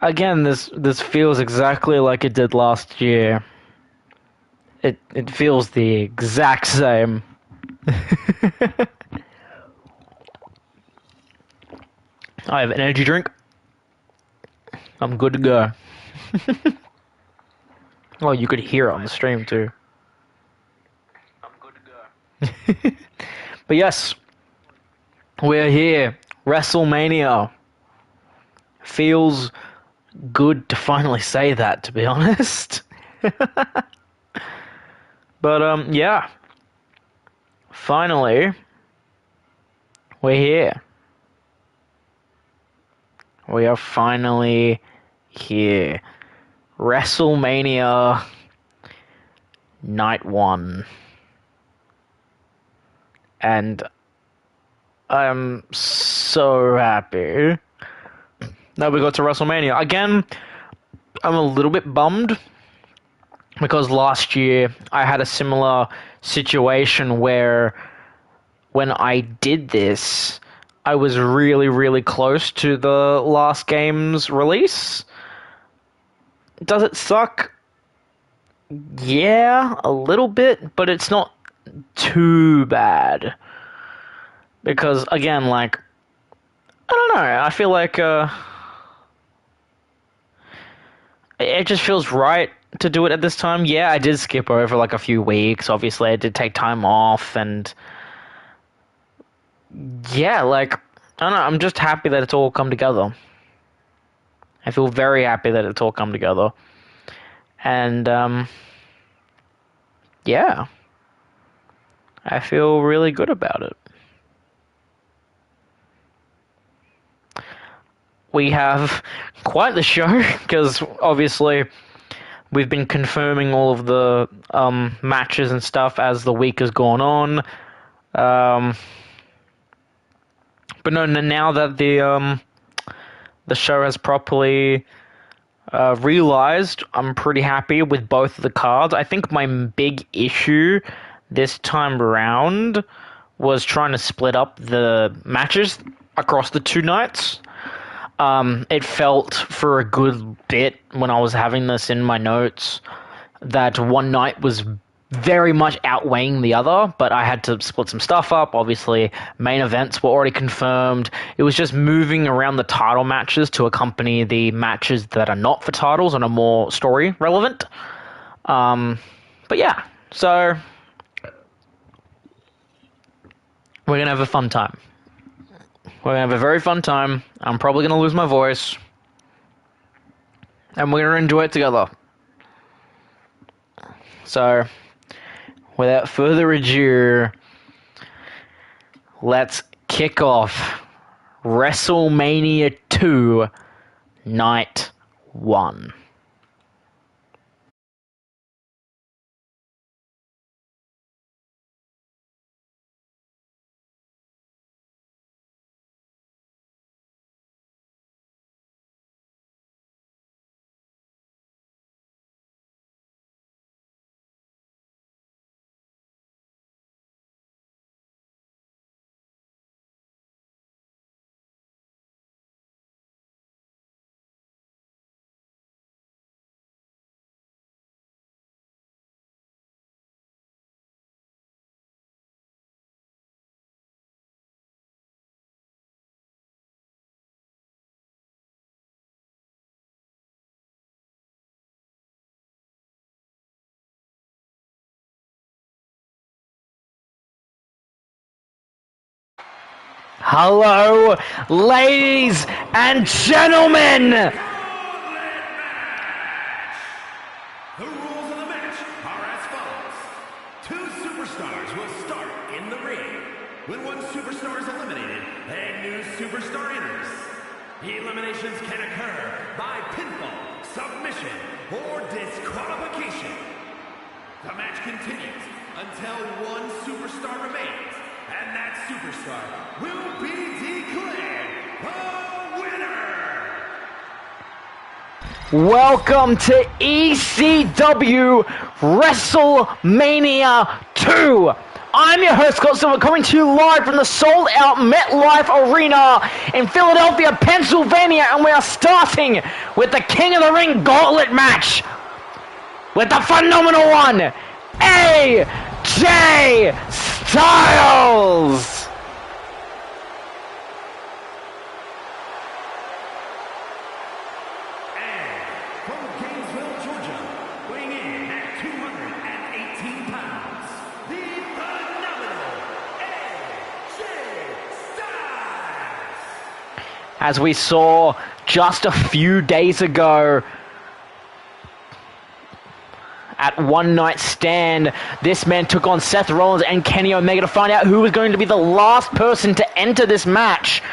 Again, this feels exactly like it did last year. It feels the exact same. I have an energy drink. I'm good to go. Oh, you could hear it on the stream too. I'm good to go. But yes, we're here. WrestleMania. Feels good to finally say that, to be honest. But yeah. Finally, we're here. We are finally here. WrestleMania Night 1. And I'm so happy that we got to WrestleMania. Again, I'm a little bit bummed because last year I had a similar situation where when I did this, I was really, really close to the last game's release. Does it suck? Yeah, a little bit, but it's not too bad. Because, again, like, I don't know, I feel like, it just feels right to do it at this time. Yeah, I did skip over, like, a few weeks, obviously, I did take time off, and yeah, like, I don't know, I'm just happy that it's all come together. I feel very happy that it's all come together. And, yeah, I feel really good about it. We have quite the show, because obviously we've been confirming all of the matches and stuff as the week has gone on. But no, now that the show has properly realized, I'm pretty happy with both of the cards. I think my big issue this time around was trying to split up the matches across the two nights. It felt for a good bit when I was having this in my notes that one night was very much outweighing the other, but I had to split some stuff up. Obviously, main events were already confirmed. It was just moving around the title matches to accompany the matches that are not for titles and are more story relevant. But yeah, so we're going to have a fun time. We're going to have a very fun time. I'm probably going to lose my voice. And we're going to enjoy it together. So, without further ado, let's kick off WrestleMania 2 Night 1. Hello, ladies and gentlemen! The rules of the match are as follows. Two superstars will start in the ring. When one superstar is eliminated, a new superstar enters. Eliminations can occur by pinfall, submission, or disqualification. The match continues until one superstar remains, and that superstar will be declared a winner! Welcome to ECW WrestleMania 2! I'm your host, Scott Silver, coming to you live from the sold-out MetLife Arena in Philadelphia, Pennsylvania, and we are starting with the King of the Ring Gauntlet match with the phenomenal one, AJ Styles! As we saw just a few days ago at One Night Stand, this man took on Seth Rollins and Kenny Omega to find out who was going to be the last person to enter this match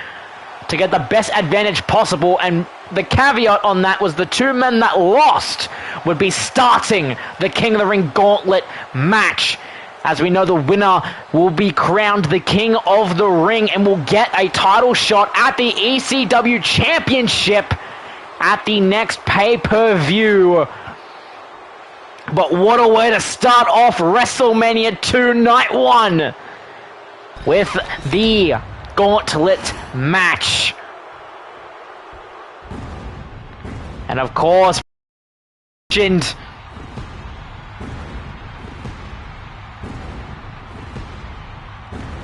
to get the best advantage possible, and the caveat on that was the two men that lost would be starting the King of the Ring Gauntlet match. As we know, the winner will be crowned the King of the Ring and will get a title shot at the ECW Championship at the next pay-per-view. But what a way to start off WrestleMania 2 Night 1 with the Gauntlet match. And of course,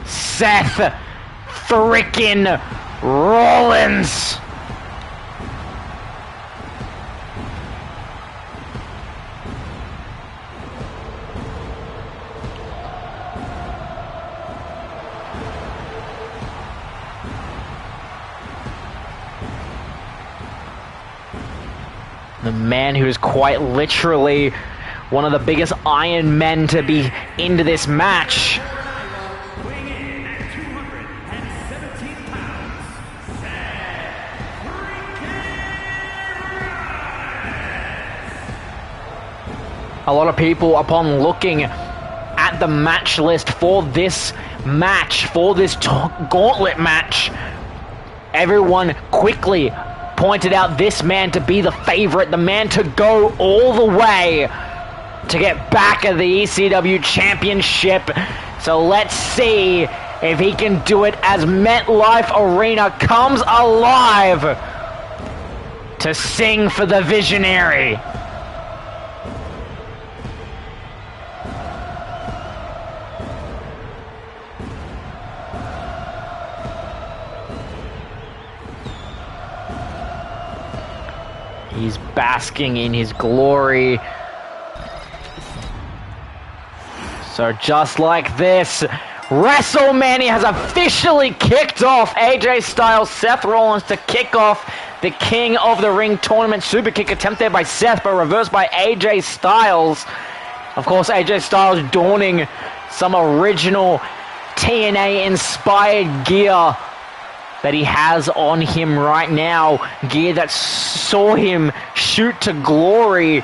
Seth frickin' Rollins. The man who is quite literally one of the biggest Iron Men to be into this match. A lot of people, upon looking at the match list for this match, for this gauntlet match, everyone quickly pointed out this man to be the favorite, the man to go all the way to get back at the ECW Championship. So let's see if he can do it as MetLife Arena comes alive to sing for the Visionary. He's basking in his glory. So just like this, WrestleMania has officially kicked off. AJ Styles, Seth Rollins to kick off the King of the Ring tournament. Super kick attempted by Seth, but reversed by AJ Styles. Of course, AJ Styles donning some original TNA-inspired gear that he has on him right now. Gear that saw him shoot to glory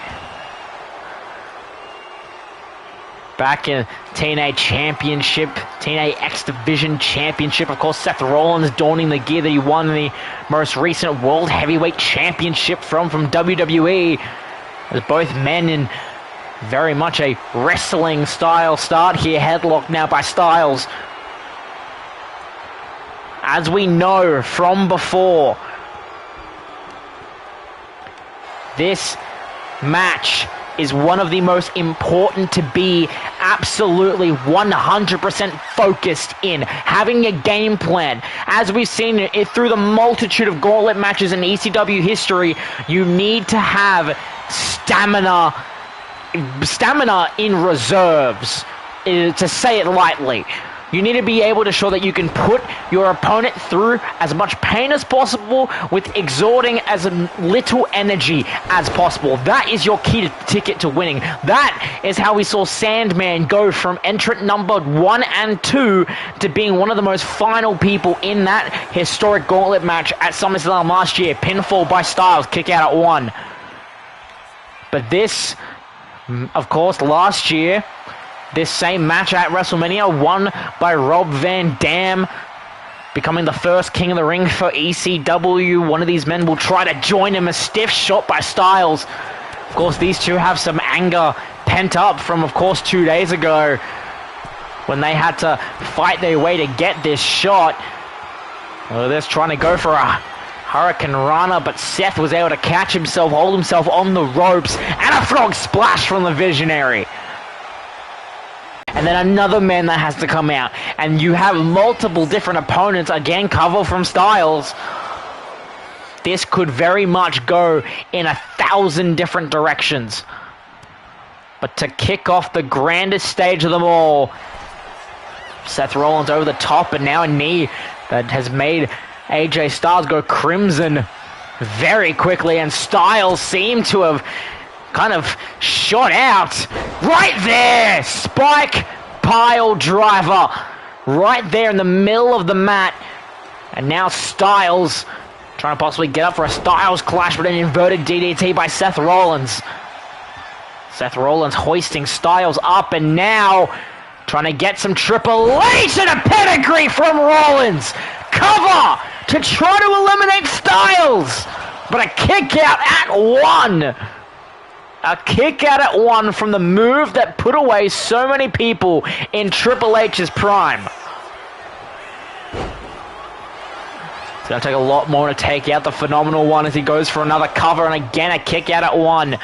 back in TNA Championship, TNA X Division Championship. Of course, Seth Rollins donning the gear that he won in the most recent World Heavyweight Championship from WWE. As both men in very much a wrestling style start here. Headlock now by Styles. As we know from before, this match is one of the most important to be absolutely 100% focused in, having a game plan. As we've seen it through the multitude of gauntlet matches in ECW history, you need to have stamina in reserves, to say it lightly. You need to be able to show that you can put your opponent through as much pain as possible with exerting as little energy as possible. That is your key ticket to winning. That is how we saw Sandman go from entrant number 1 and 2 to being one of the most final people in that historic gauntlet match at SummerSlam last year. Pinfall by Styles, kick out at 1. But this, of course, last year, this same match at WrestleMania, won by Rob Van Dam, becoming the first King of the Ring for ECW. One of these men will try to join him. A stiff shot by Styles. Of course, these two have some anger pent up from, of course, 2 days ago. when they had to fight their way to get this shot. Well, they're trying to go for a Hurricane Rana, but Seth was able to catch himself, hold himself on the ropes, and a frog splash from the Visionary. And then another man that has to come out, and you have multiple different opponents, again cover from Styles. This could very much go in 1,000 different directions. But to kick off the grandest stage of them all, Seth Rollins over the top, and now a knee that has made AJ Styles go crimson very quickly, and Styles seemed to have kind of shot out. Right there! Spike pile driver. Right there in the middle of the mat. And now Styles trying to possibly get up for a Styles clash, but an inverted DDT by Seth Rollins. Seth Rollins hoisting Styles up, and now trying to get some Triple H and a pedigree from Rollins. Cover to try to eliminate Styles, but a kick out at one. A kick out at one from the move that put away so many people in Triple H's prime. It's going to take a lot more to take out the Phenomenal One as he goes for another cover, and again a kick out at one.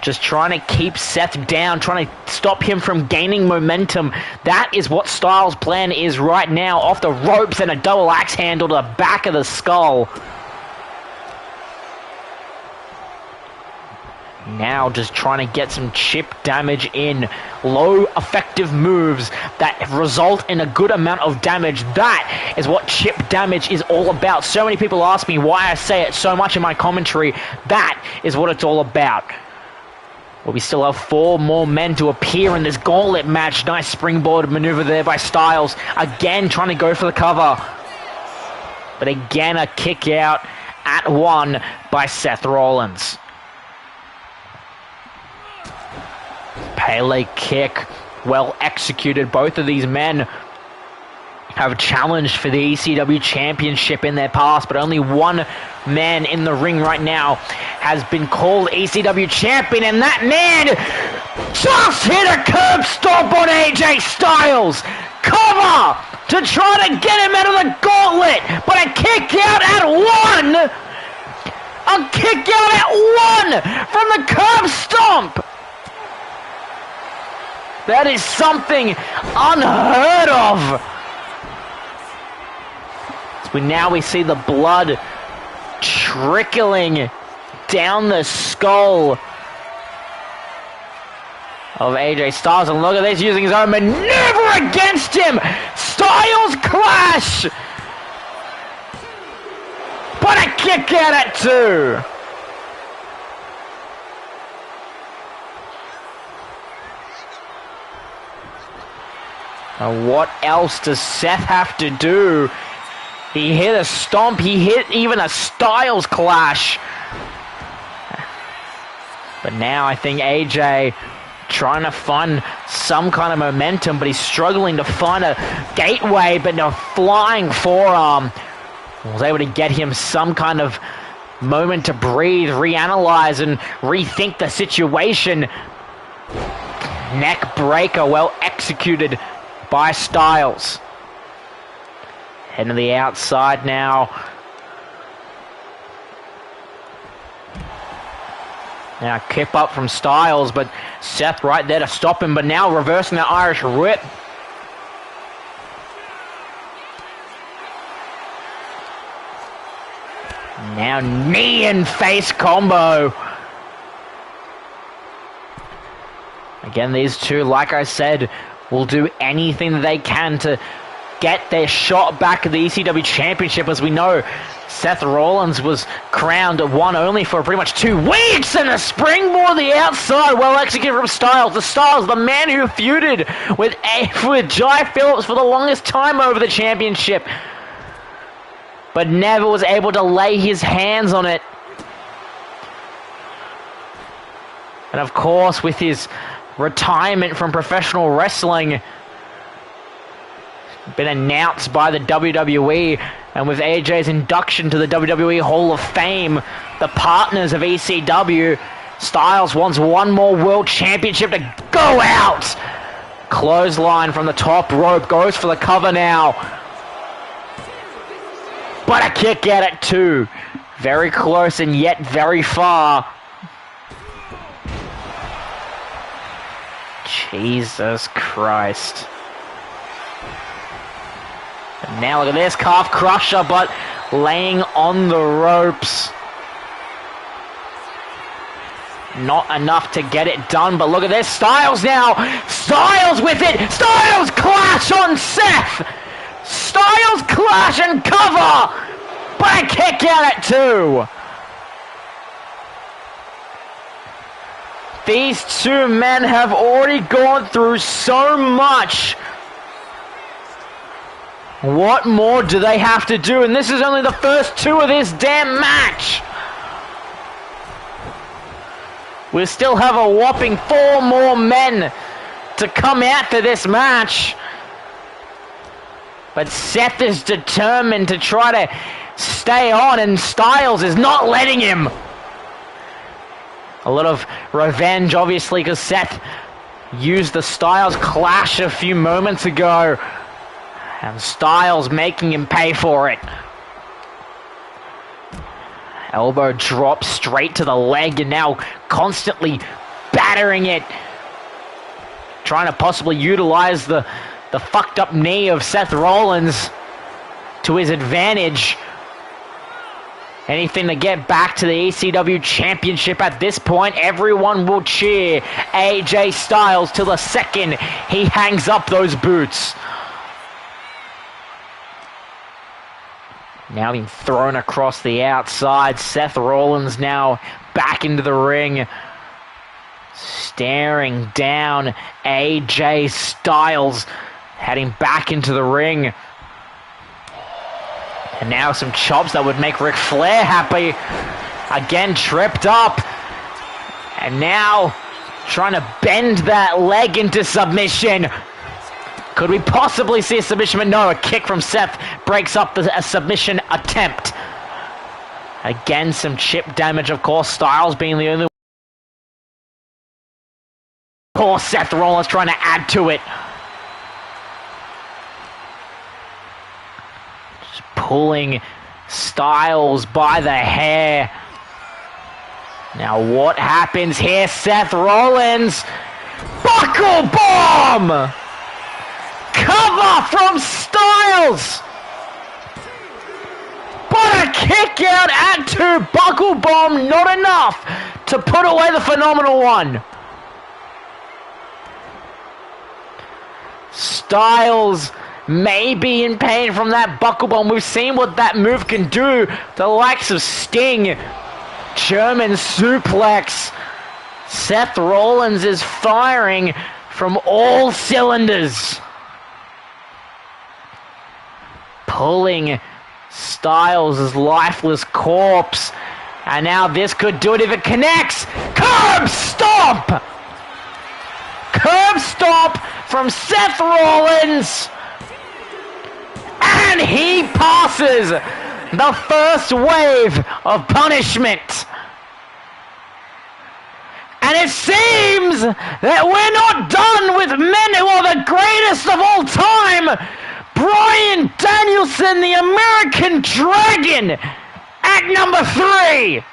Just trying to keep Seth down, trying to stop him from gaining momentum. That is what Styles' plan is right now. Off the ropes and a double axe handle to the back of the skull. Now just trying to get some chip damage in. Low effective moves that result in a good amount of damage. That is what chip damage is all about. So many people ask me why I say it so much in my commentary. That is what it's all about. Well, we still have 4 more men to appear in this gauntlet match. Nice springboard maneuver there by Styles. Again, trying to go for the cover. But again, a kick out at one by Seth Rollins. Pele kick, well executed. Both of these men have challenged for the ECW Championship in their past, but only one man in the ring right now has been called ECW Champion, and that man just hit a curb stomp on AJ Styles. Cover to try to get him out of the gauntlet, but a kick out at one. A kick out at one from the curb stomp. That is something unheard of. We see the blood trickling down the skull of AJ Styles, and look at this, using his own maneuver against him. Styles clash, but a kick out at two. And what else does Seth have to do? He hit a stomp, he hit even a Styles clash. But now I think AJ trying to find some kind of momentum, but he's struggling to find a gateway, but no flying forearm was able to get him some kind of moment to breathe, reanalyze, and rethink the situation. Neck breaker, well executed by Styles. Heading to the outside now. Now kip up from Styles, but Seth right there to stop him, but now reversing the Irish whip. Now knee and face combo. Again, these two, like I said, will do anything that they can to get their shot back at the ECW Championship. As we know, Seth Rollins was crowned one only for pretty much 2 weeks, and a springboard the outside, well executed from Styles. The Styles, the man who feuded with Jai Phillips for the longest time over the championship, but never was able to lay his hands on it. And of course, with his retirement from professional wrestling been announced by the WWE, and with AJ's induction to the WWE Hall of Fame, the partners of ECW, Styles wants one more world championship to go out Clothesline from the top rope. Goes for the cover now. But a kick out at 2. Very close and yet very far. Jesus Christ. And now look at this. Calf crusher, but laying on the ropes. Not enough to get it done, but look at this. Styles now. Styles with it. Styles clash on Seth. Styles clash and cover. But a kick out at 2. These two men have already gone through so much. What more do they have to do? And this is only the first 2 of this damn match. We still have a whopping 4 more men to come out for this match. But Seth is determined to try to stay on, and Styles is not letting him. A lot of revenge, obviously, because Seth used the Styles clash a few moments ago. And Styles making him pay for it. Elbow drop straight to the leg, and now constantly battering it. Trying to possibly utilize the fucked up knee of Seth Rollins to his advantage. Anything to get back to the ECW Championship at this point. Everyone will cheer AJ Styles till the second he hangs up those boots. Now being thrown across the outside. Seth Rollins now back into the ring. Staring down AJ Styles. Heading back into the ring. And now some chops that would make Ric Flair happy. Again tripped up. And now trying to bend that leg into submission. Could we possibly see a submission? But no, a kick from Seth breaks up a submission attempt. Again, some chip damage, of course. Styles being the only one. Poor Seth Rollins trying to add to it. Just pulling Styles by the hair. Now what happens here? Seth Rollins. Buckle bomb! Cover from Styles! But a kick out at 2. Buckle bomb, not enough to put away the Phenomenal One. Styles may be in pain from that buckle bomb. We've seen what that move can do. The likes of Sting, German suplex. Seth Rollins is firing from all cylinders. Pulling Styles' lifeless corpse. And now this could do it if it connects. Curb stomp! Curb stomp from Seth Rollins. And he passes the first wave of punishment. And it seems that we're not done with men who are the greatest of all time. Bryan Danielson, the American Dragon, at number 3.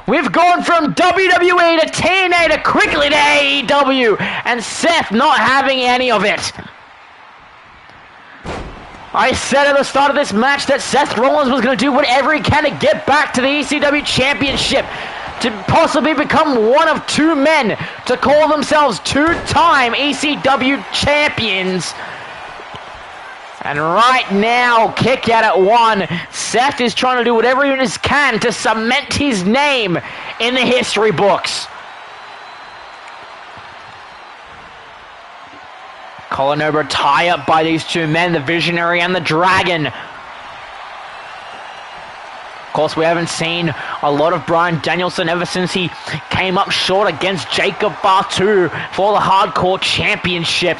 We've gone from WWE to TNA to quickly to AEW, and Seth not having any of it. I said at the start of this match that Seth Rollins was going to do whatever he can to get back to the ECW Championship, to possibly become one of 2 men to call themselves 2-time ECW champions. And right now, kick out at 1. Seth is trying to do whatever he can to cement his name in the history books. Colin over tie up by these 2 men, the Visionary and the Dragon. Of course, we haven't seen a lot of Bryan Danielson ever since he came up short against Jacob Fatu for the Hardcore Championship.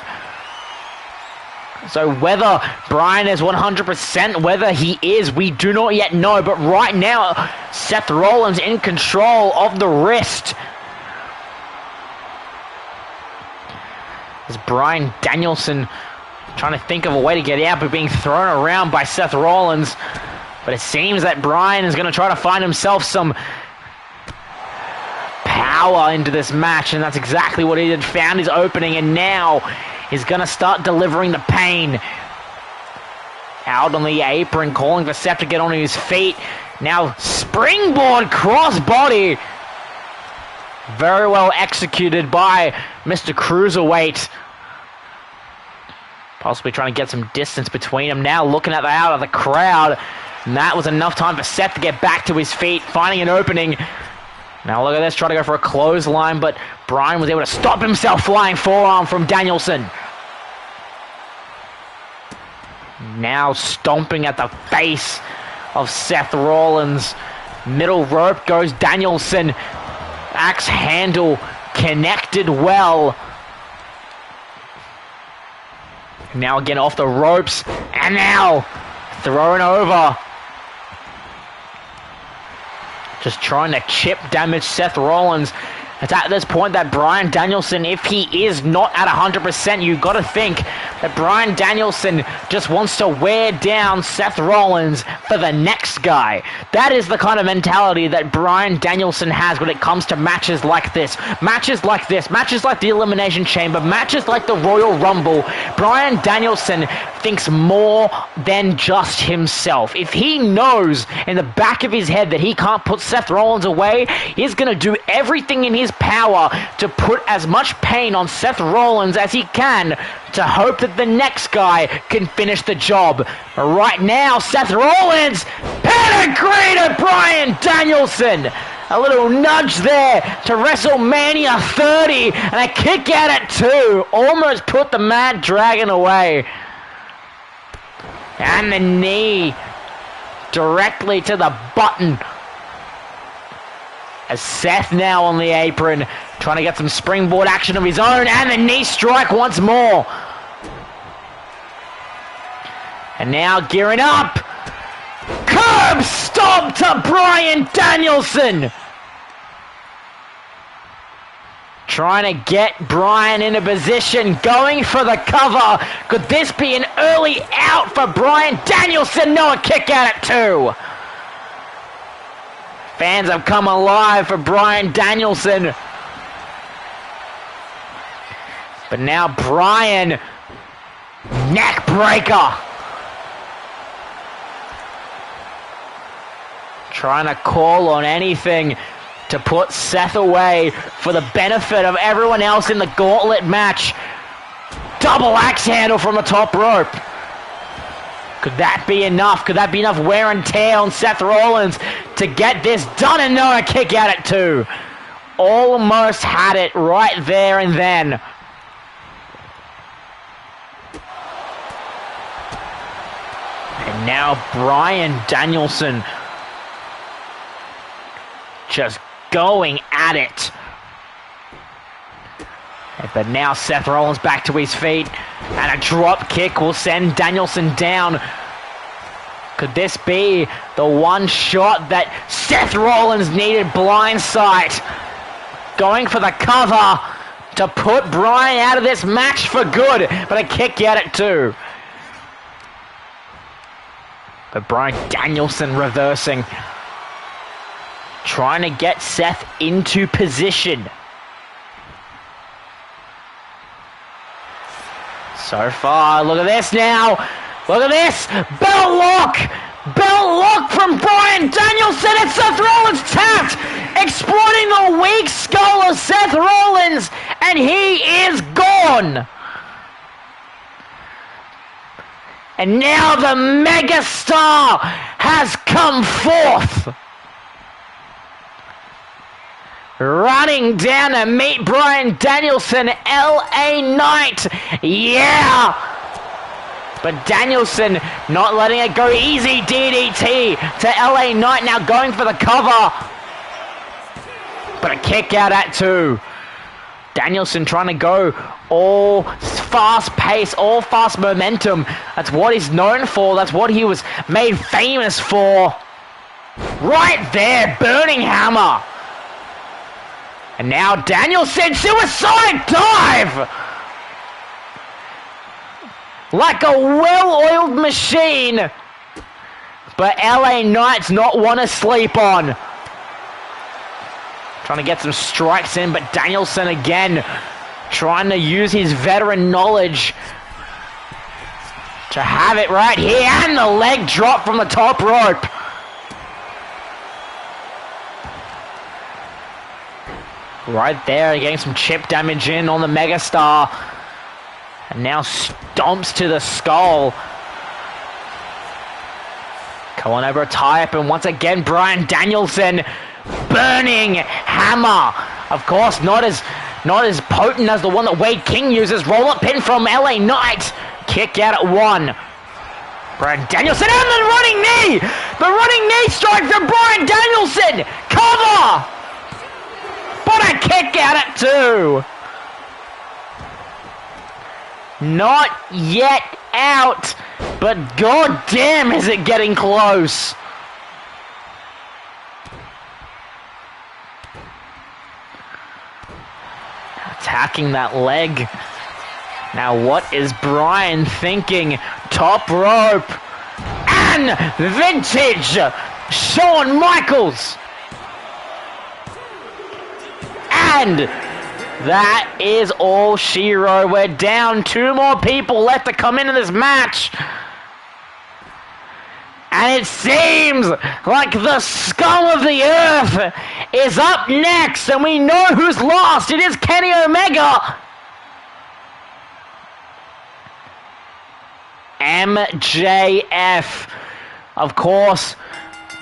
So whether Bryan is 100%, whether he is, we do not yet know. But right now, Seth Rollins in control of the wrist. As Bryan Danielson trying to think of a way to get out, but being thrown around by Seth Rollins. But it seems that Bryan is going to try to find himself some power into this match, and that's exactly what he did. Found his opening, and now he's going to start delivering the pain. Out on the apron, calling for Seth to get onto his feet. Now springboard crossbody. Very well executed by Mr. Cruiserweight. Possibly trying to get some distance between them. Now looking at the out of the crowd. And that was enough time for Seth to get back to his feet, finding an opening. Now look at this, trying to go for a clothesline, but Bryan was able to stop himself. Flying forearm from Danielson. Now stomping at the face of Seth Rollins. Middle rope goes Danielson. Axe handle connected well. Now again off the ropes. And now thrown over. Just trying to chip damage Seth Rollins. It's at this point that Bryan Danielson, if he is not at 100%, you've got to think that Bryan Danielson just wants to wear down Seth Rollins for the next guy. That is the kind of mentality that Bryan Danielson has when it comes to matches like this. Matches like this, matches like the Elimination Chamber, matches like the Royal Rumble. Bryan Danielson thinks more than just himself. If he knows in the back of his head that he can't put Seth Rollins away, he's going to do everything in his power to put as much pain on Seth Rollins as he can to hope that the next guy can finish the job. Right now, Seth Rollins penetrated Bryan Danielson. A little nudge there to WrestleMania 30 and a kick out at 2. Almost put the Mad Dragon away. And the knee directly to the button. As Seth now on the apron, trying to get some springboard action of his own, and the knee strike once more. And now gearing up. Curb stomp to Bryan Danielson. Trying to get Bryan in a position, going for the cover. Could this be an early out for Bryan Danielson? No, a kick out at 2. Fans have come alive for Bryan Danielson. But now Bryan, neck breaker. Trying to call on anything to put Seth away for the benefit of everyone else in the gauntlet match. Double axe handle from the top rope. Could that be enough? Could that be enough wear and tear on Seth Rollins to get this done? And no, a kick out at 2. Almost had it right there and then. And now Bryan Danielson just going at it. But now Seth Rollins back to his feet, and a drop kick will send Danielson down. Could this be the one shot that Seth Rollins needed? Blind sight. Going for the cover to put Bryan out of this match for good, but a kick out at 2. But Bryan Danielson reversing. Trying to get Seth into position. So far, look at this now. Look at this. Belt lock. Belt lock from Bryan Danielson, and Seth Rollins tapped. Exploiting the weak skull of Seth Rollins, and he is gone. And now the megastar has come forth. Running down to meet Bryan Danielson, LA Knight. Yeah! But Danielson not letting it go easy. DDT to LA Knight, now going for the cover. But a kick out at 2. Danielson trying to go all fast pace, all fast momentum. That's what he's known for. That's what he was made famous for. Right there, burning hammer. And now Danielson, suicide dive! like a well-oiled machine. But LA Knight's not one to sleep on. Trying to get some strikes in, but Danielson again trying to use his veteran knowledge to have it right here. And the leg drop from the top rope. Right there, getting some chip damage in on the Megastar. And now stomps to the skull. Going over a tie-up, and once again, Bryan Danielson. Burning hammer. Of course, not as potent as the one that Wade King uses. Roll-up pin from LA Knight. Kick out at 1. Bryan Danielson, and the running knee! The running knee strike from Bryan Danielson! Cover! But a kick out at 2. Not yet out, but goddamn is it getting close. Attacking that leg. Now what is Bryan thinking? Top rope. And vintage Shawn Michaels. And that is all she wrote. We're down 2 more people left to come into this match. And it seems like the scum of the earth is up next. And we know who's lost. It is Kenny Omega. MJF. Of course,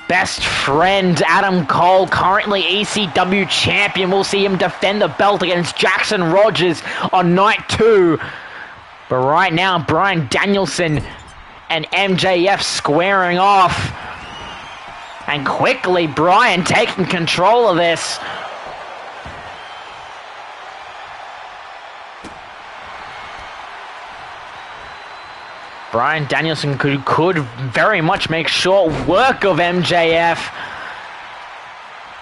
best friend Adam Cole, currently ECW champion. We'll see him defend the belt against Jackson Rogers on night 2. But right now, Bryan Danielson and MJF squaring off. And quickly, Bryan taking control of this. Bryan Danielson could very much make short work of MJF.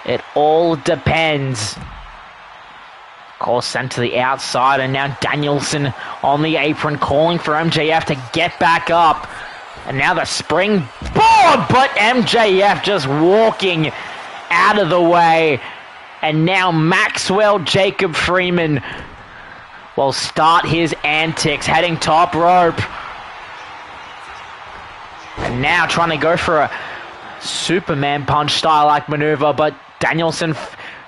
It all depends. Of course, sent to the outside, and now Danielson on the apron calling for MJF to get back up. And now the springboard, but MJF just walking out of the way. And now Maxwell Jacob Freeman will start his antics, heading top rope. And now trying to go for a Superman punch style-like maneuver, but Danielson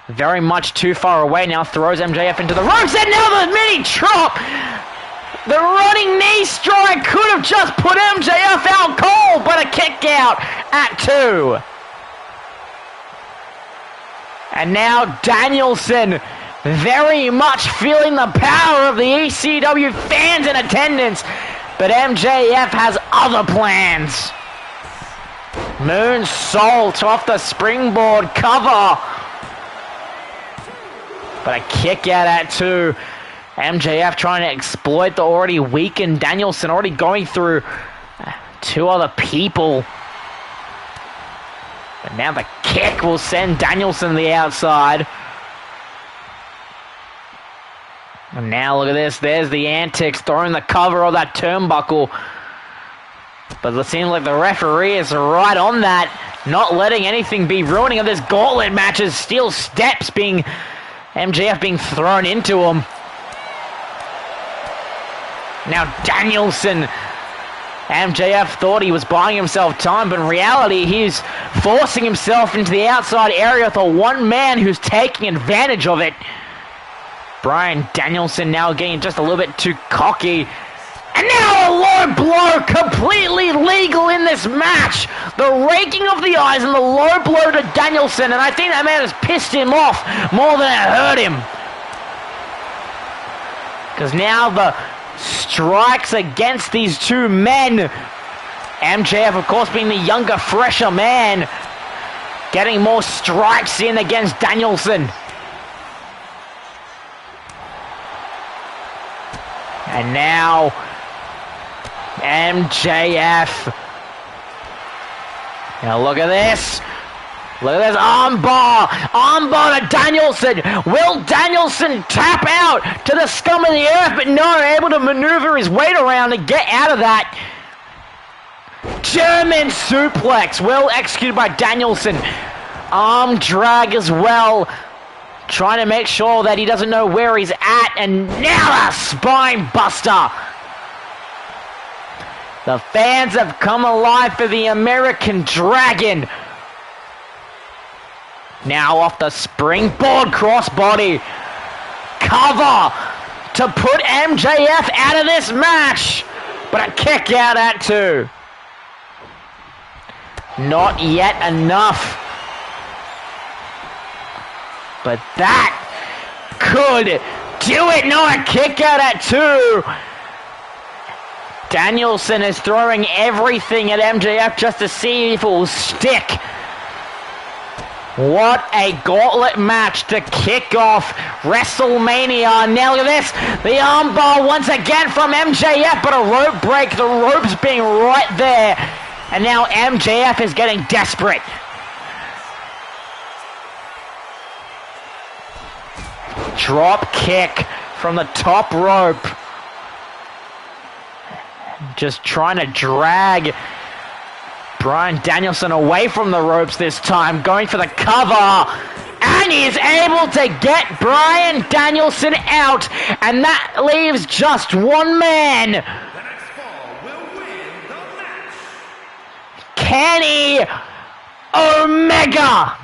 very much too far away now, throws MJF into the ropes, and now the mini chop! The running knee strike could have just put MJF out cold, but a kick out at 2. And now Danielson very much feeling the power of the ECW fans in attendance, but MJF has other plans. Moonsault off the springboard cover. But a kick out at 2. MJF trying to exploit the already weakened Danielson, already going through 2 other people. But now the kick will send Danielson to the outside. And now look at this. There's the antics, throwing the cover of that turnbuckle. But it seems like the referee is right on that, not letting anything be ruining of this gauntlet matches. Steel steps being MJF being thrown into him. Now Danielson. MJF thought he was buying himself time, but in reality he's forcing himself into the outside area with a one man who's taking advantage of it. Bryan Danielson now getting just a little bit too cocky. And now a low blow, completely legal in this match. The raking of the eyes and the low blow to Danielson, and I think that man has pissed him off more than it hurt him. Because now the strikes against these 2 men. MJF, of course, being the younger, fresher man, getting more strikes in against Danielson. And now MJF. Now look at this. Look at this armbar! Armbar to Danielson! Will Danielson tap out to the scum of the earth, but no, able to maneuver his weight around and get out of that. German suplex, well executed by Danielson. Arm drag as well, trying to make sure that he doesn't know where he's at, and now a spine buster. The fans have come alive for the American Dragon. Now off the springboard crossbody. Cover to put MJF out of this match. But a kick out at 2. Not yet enough. But that could do it. No, a kick out at 2. Danielson is throwing everything at MJF just to see if it will stick. What a gauntlet match to kick off WrestleMania. Now look at this. The armbar once again from MJF, but a rope break. The ropes being right there. And now MJF is getting desperate. Drop kick from the top rope. Just trying to drag Bryan Danielson away from the ropes this time, going for the cover, and he is able to get Bryan Danielson out, and that leaves just one man. The next fall will win the match. Kenny Omega.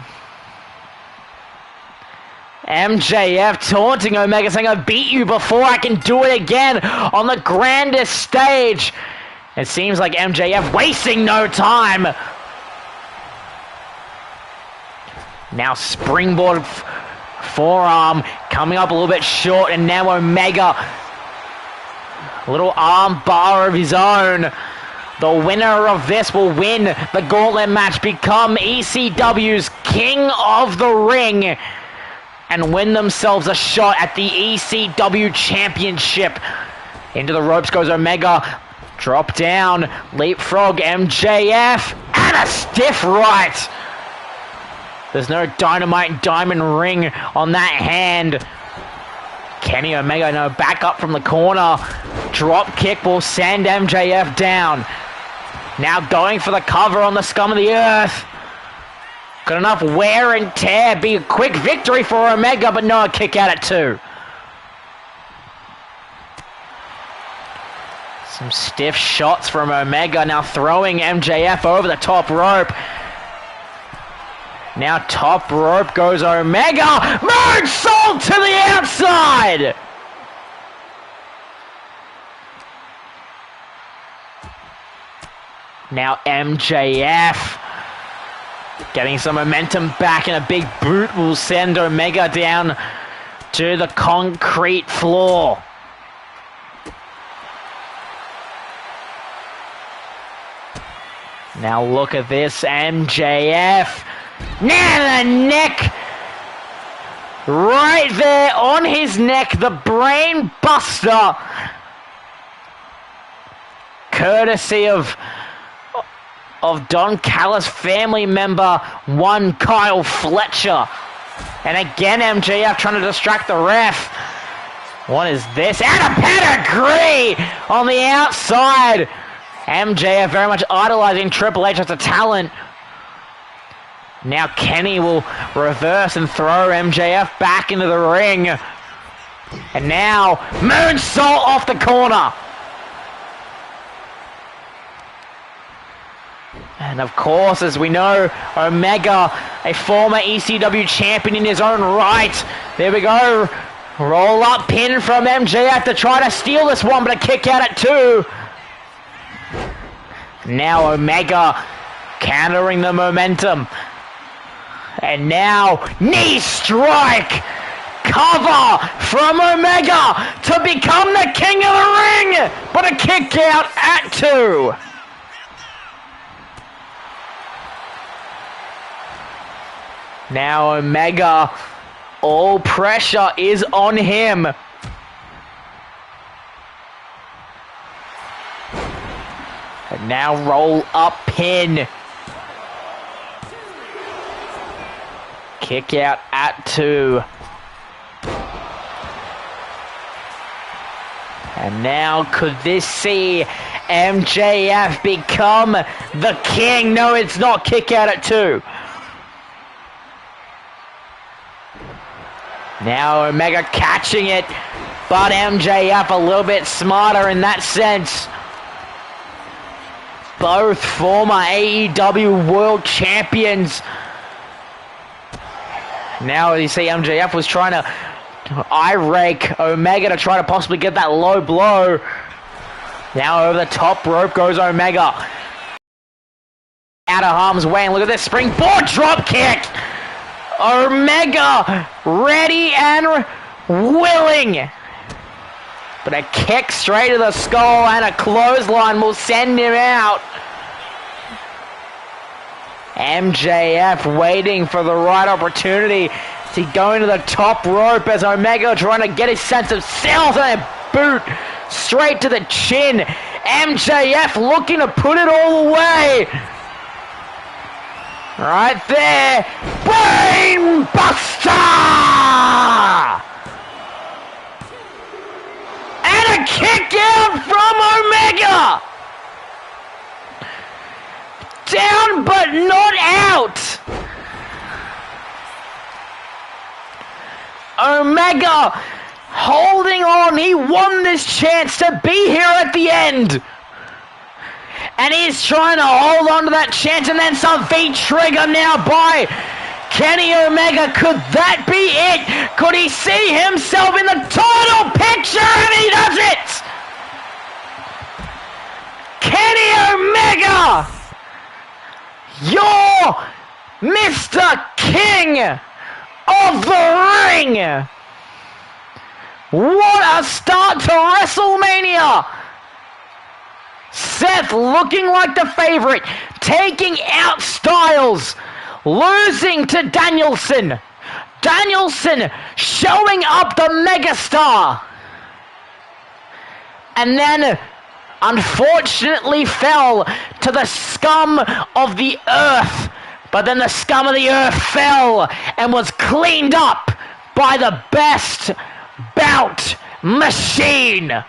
MJF taunting Omega, saying, "I beat you before, I can do it again on the grandest stage." It seems like MJF wasting no time. Now springboard forearm coming up a little bit short, and now Omega, a little arm bar of his own. The winner of this will win the gauntlet match, become ECW's King of the Ring, and win themselves a shot at the ECW Championship. Into the ropes goes Omega. Drop down, leapfrog MJF, and a stiff right. There's no dynamite diamond ring on that hand. Kenny Omega now back up from the corner. Drop kick will send MJF down. Now going for the cover on the scum of the earth. Got enough wear and tear. Be a quick victory for Omega, but no, a kick out at 2. Some stiff shots from Omega, now throwing MJF over the top rope. Now top rope goes Omega. Moonsault to the outside. Now MJF getting some momentum back, and a big boot will send Omega down to the concrete floor. Now look at this, MJF. Now the neck. Right there on his neck, the brain buster. Courtesy of Don Callis family member one Kyle Fletcher. And again MJF trying to distract the ref. What is this? And a pedigree on the outside. MJF very much idolizing Triple H as a talent. Now Kenny will reverse and throw MJF back into the ring. And now moonsault off the corner. And of course, as we know, Omega, a former ECW champion in his own right. There we go. Roll up pin from MJF to try to steal this one, but a kick out at 2. Now Omega countering the momentum. And now knee strike. Cover from Omega to become the King of the Ring. But a kick out at 2. Now Omega, all pressure is on him. And now roll up pin. Kick out at 2. And now could this see MJF become the king? No, it's not. Kick out at 2. Now Omega catching it, but MJF a little bit smarter in that sense. Both former AEW World Champions. Now you see MJF was trying to eye rake Omega to try to possibly get that low blow. Now over the top rope goes Omega. Out of harm's way, and look at this springboard drop kick. Omega ready and willing. But a kick straight to the skull and a clothesline will send him out. MJF waiting for the right opportunity to go into the top rope as Omega trying to get his sense of self, and a boot straight to the chin. MJF looking to put it all away. Right there. Brain Buster! And a kick out from Omega! Down but not out! Omega holding on. He won this chance to be here at the end. And he's trying to hold on to that chance, and then some V-trigger now by Kenny Omega. Could that be it? Could he see himself in the title picture? And he does it! Kenny Omega! You're Mr. King of the Ring! What a start to WrestleMania! Seth looking like the favorite, taking out Styles, losing to Danielson. Danielson showing up the megastar. And then unfortunately fell to the scum of the earth. But then the scum of the earth fell and was cleaned up by the best bout machine.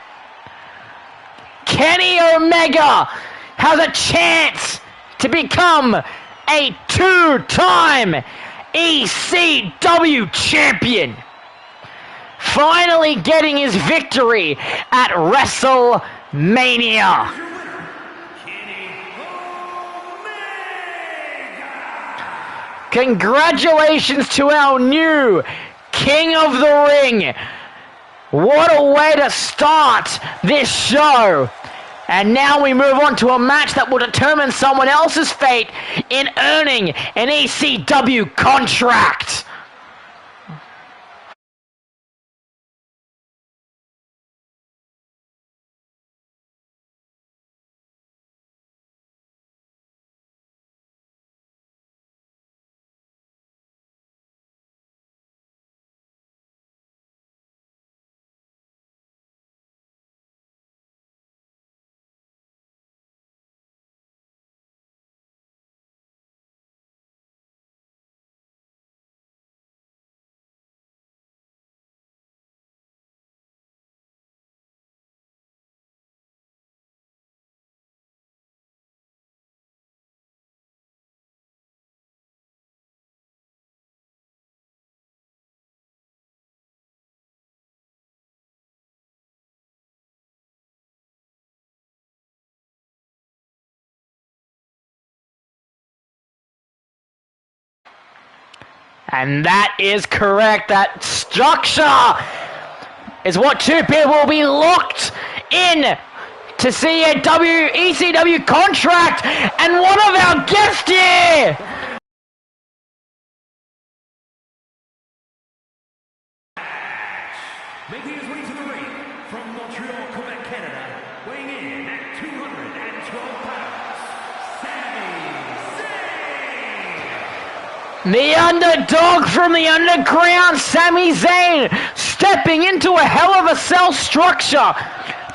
Kenny Omega has a chance to become a 2-time ECW champion. Finally getting his victory at WrestleMania. Congratulations to our new King of the Ring. What a way to start this show. And now we move on to a match that will determine someone else's fate in earning an ECW contract. And that is correct. That structure is what two people will be locked in to see a ECW contract. And one of our guests here, making his way to the ring from Montreal, Quebec, Canada, weighing in at 212 pounds, Sami Zayn. the underdog from the underground, Sami Zayn, stepping into a hell of a cell structure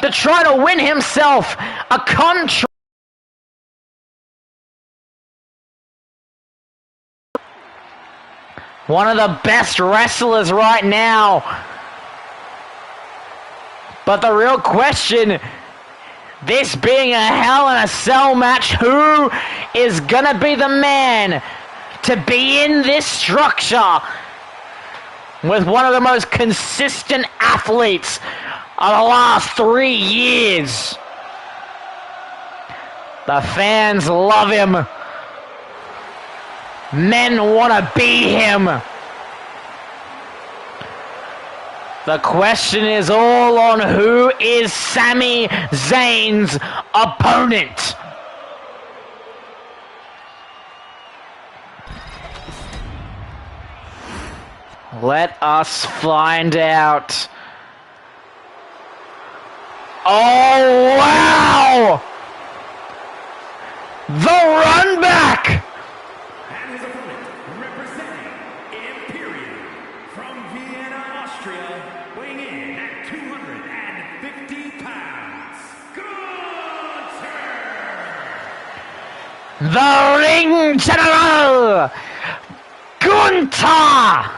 to try to win himself a contract. One of the best wrestlers right now. But the real question, this being a Hell in a Cell match, who is gonna be the man to be in this structure with one of the most consistent athletes of the last 3 years? The fans love him. Men want to be him. The question is all on who is Sami Zayn's opponent. Let us find out. Oh, wow! The run back! And his opponent, representing Imperium from Vienna, Austria, weighing in at 250 pounds, Gunther! The Ring General, Gunther!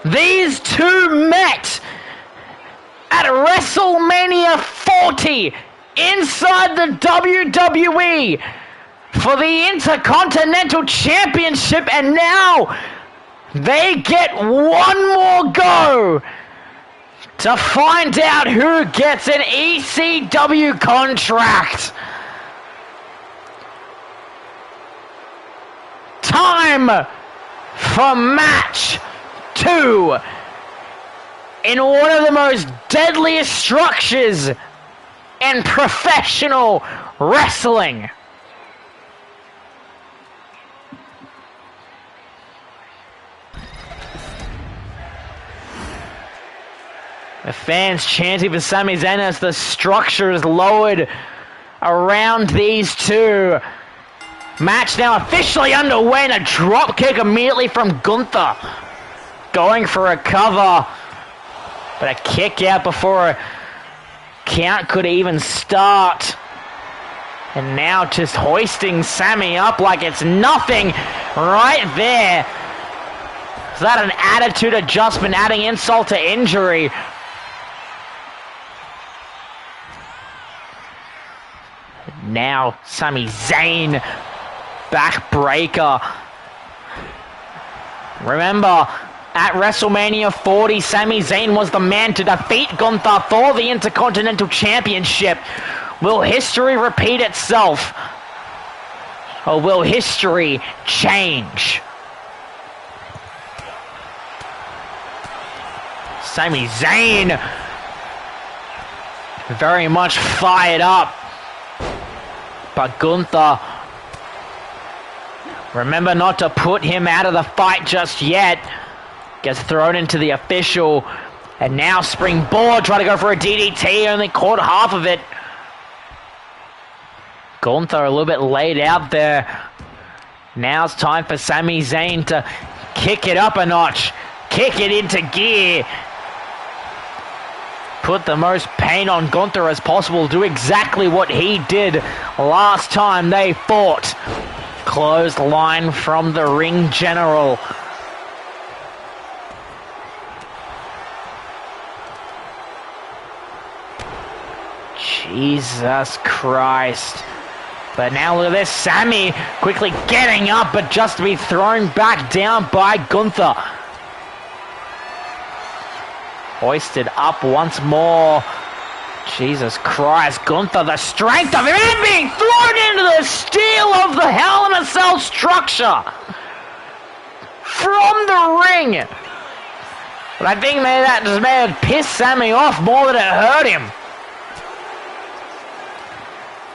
These two met at WrestleMania 40 inside the WWE for the Intercontinental Championship, and now they get one more go to find out who gets an ECW contract. Time for match 2 in one of the most deadliest structures in professional wrestling. The fans chanting for Sami Zayn as the structure is lowered around these two. Match now officially underway, and a drop kick immediately from Gunther. Going for a cover, but a kick out before a count could even start. And now just hoisting Sami up like it's nothing right there. Is that an attitude adjustment, adding insult to injury? Now Sami Zayn, backbreaker. Remember, at WrestleMania 40, Sami Zayn was the man to defeat Gunther for the Intercontinental Championship. Will history repeat itself? Or will history change? Sami Zayn very much fired up. But Gunther, remember not to put him out of the fight just yet. Gets thrown into the official. And now springboard, try to go for a DDT, only caught half of it. Gunther a little bit laid out there. Now it's time for Sami Zayn to kick it up a notch. Kick it into gear. Put the most pain on Gunther as possible. Do exactly what he did last time they fought. Closed line from the Ring General. Jesus Christ. But now look at this. Sami quickly getting up, but just to be thrown back down by Gunther. Hoisted up once more. Jesus Christ. Gunther, the strength of him, and being thrown into the steel of the Hell in a Cell structure. From the ring. But I think that just may have pissed Sami off more than it hurt him.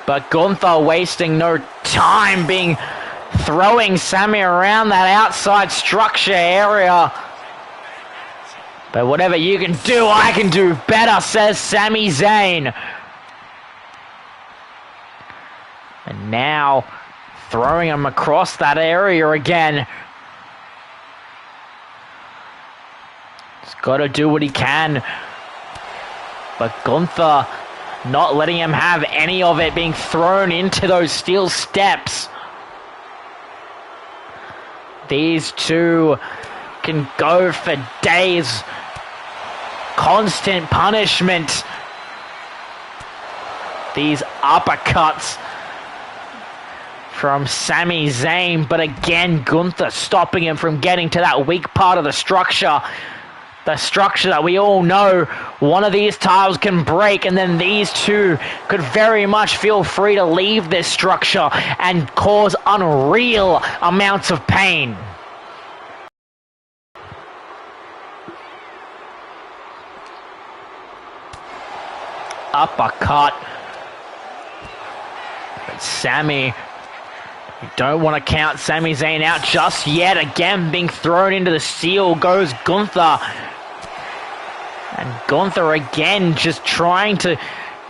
But Gunther wasting no time throwing Sami around that outside structure area. But whatever you can do, I can do better, says Sami Zayn. And now throwing him across that area again. He's got to do what he can. But Gunther not letting him have any of it, being thrown into those steel steps. These two can go for days. Constant punishment. These uppercuts from Sami Zayn, but again, Gunther stopping him from getting to that weak part of the structure. The structure that we all know one of these tiles can break, and then these two could very much feel free to leave this structure and cause unreal amounts of pain. Uppercut. But Sami, you don't want to count Sami Zayn out just yet. Again, being thrown into the steel goes Gunther. And Gunther again just trying to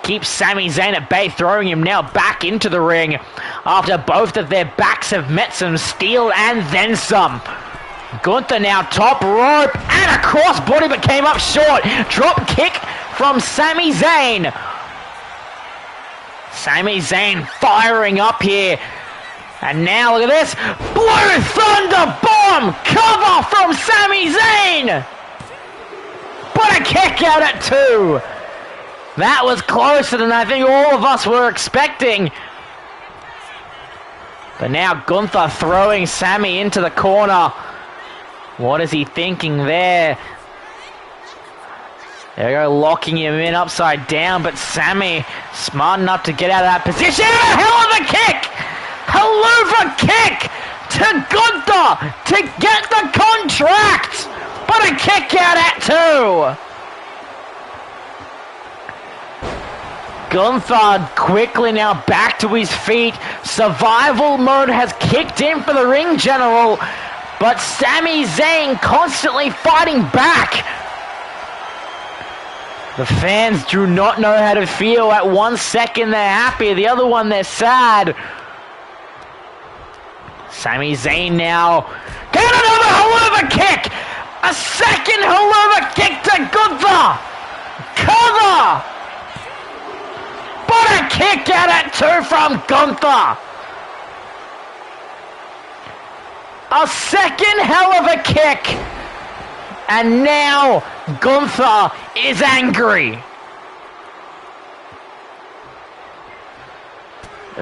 keep Sami Zayn at bay, throwing him now back into the ring after both of their backs have met some steel and then some. Gunther now top rope and a crossbody, but came up short. Drop kick from Sami Zayn. Sami Zayn firing up here. And now look at this. Blue Thunder Bomb cover from Sami Zayn. But a kick out at 2. That was closer than I think all of us were expecting. But now Gunther throwing Sami into the corner. What is he thinking there? There we go, locking him in upside down, but Sami smart enough to get out of that position. A hell of a kick! Haluva kick to Gunther to get the contract! But a kick out at 2. Gunther quickly now back to his feet. Survival mode has kicked in for the ring general, but Sami Zayn constantly fighting back. The fans do not know how to feel. At 1 second they're happy, the other one they're sad. Sami Zayn now. Get another Haluva kick! A second Haluva kick to Gunther! Cover! But a kick out at 2 from Gunther! A second hell of a kick! And now Gunther is angry.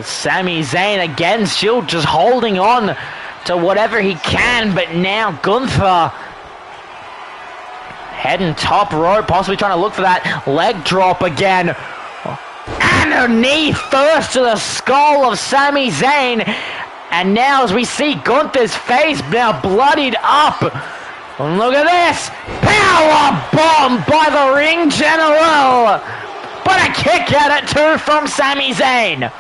Sami Zayn again still just holding on to whatever he can, but now Gunther heading top rope, possibly trying to look for that leg drop again. And a knee first to the skull of Sami Zayn. And now as we see Gunther's face now bloodied up. Look at this! Power bomb by the ring general! But a kick out at 2 from Sami Zayn.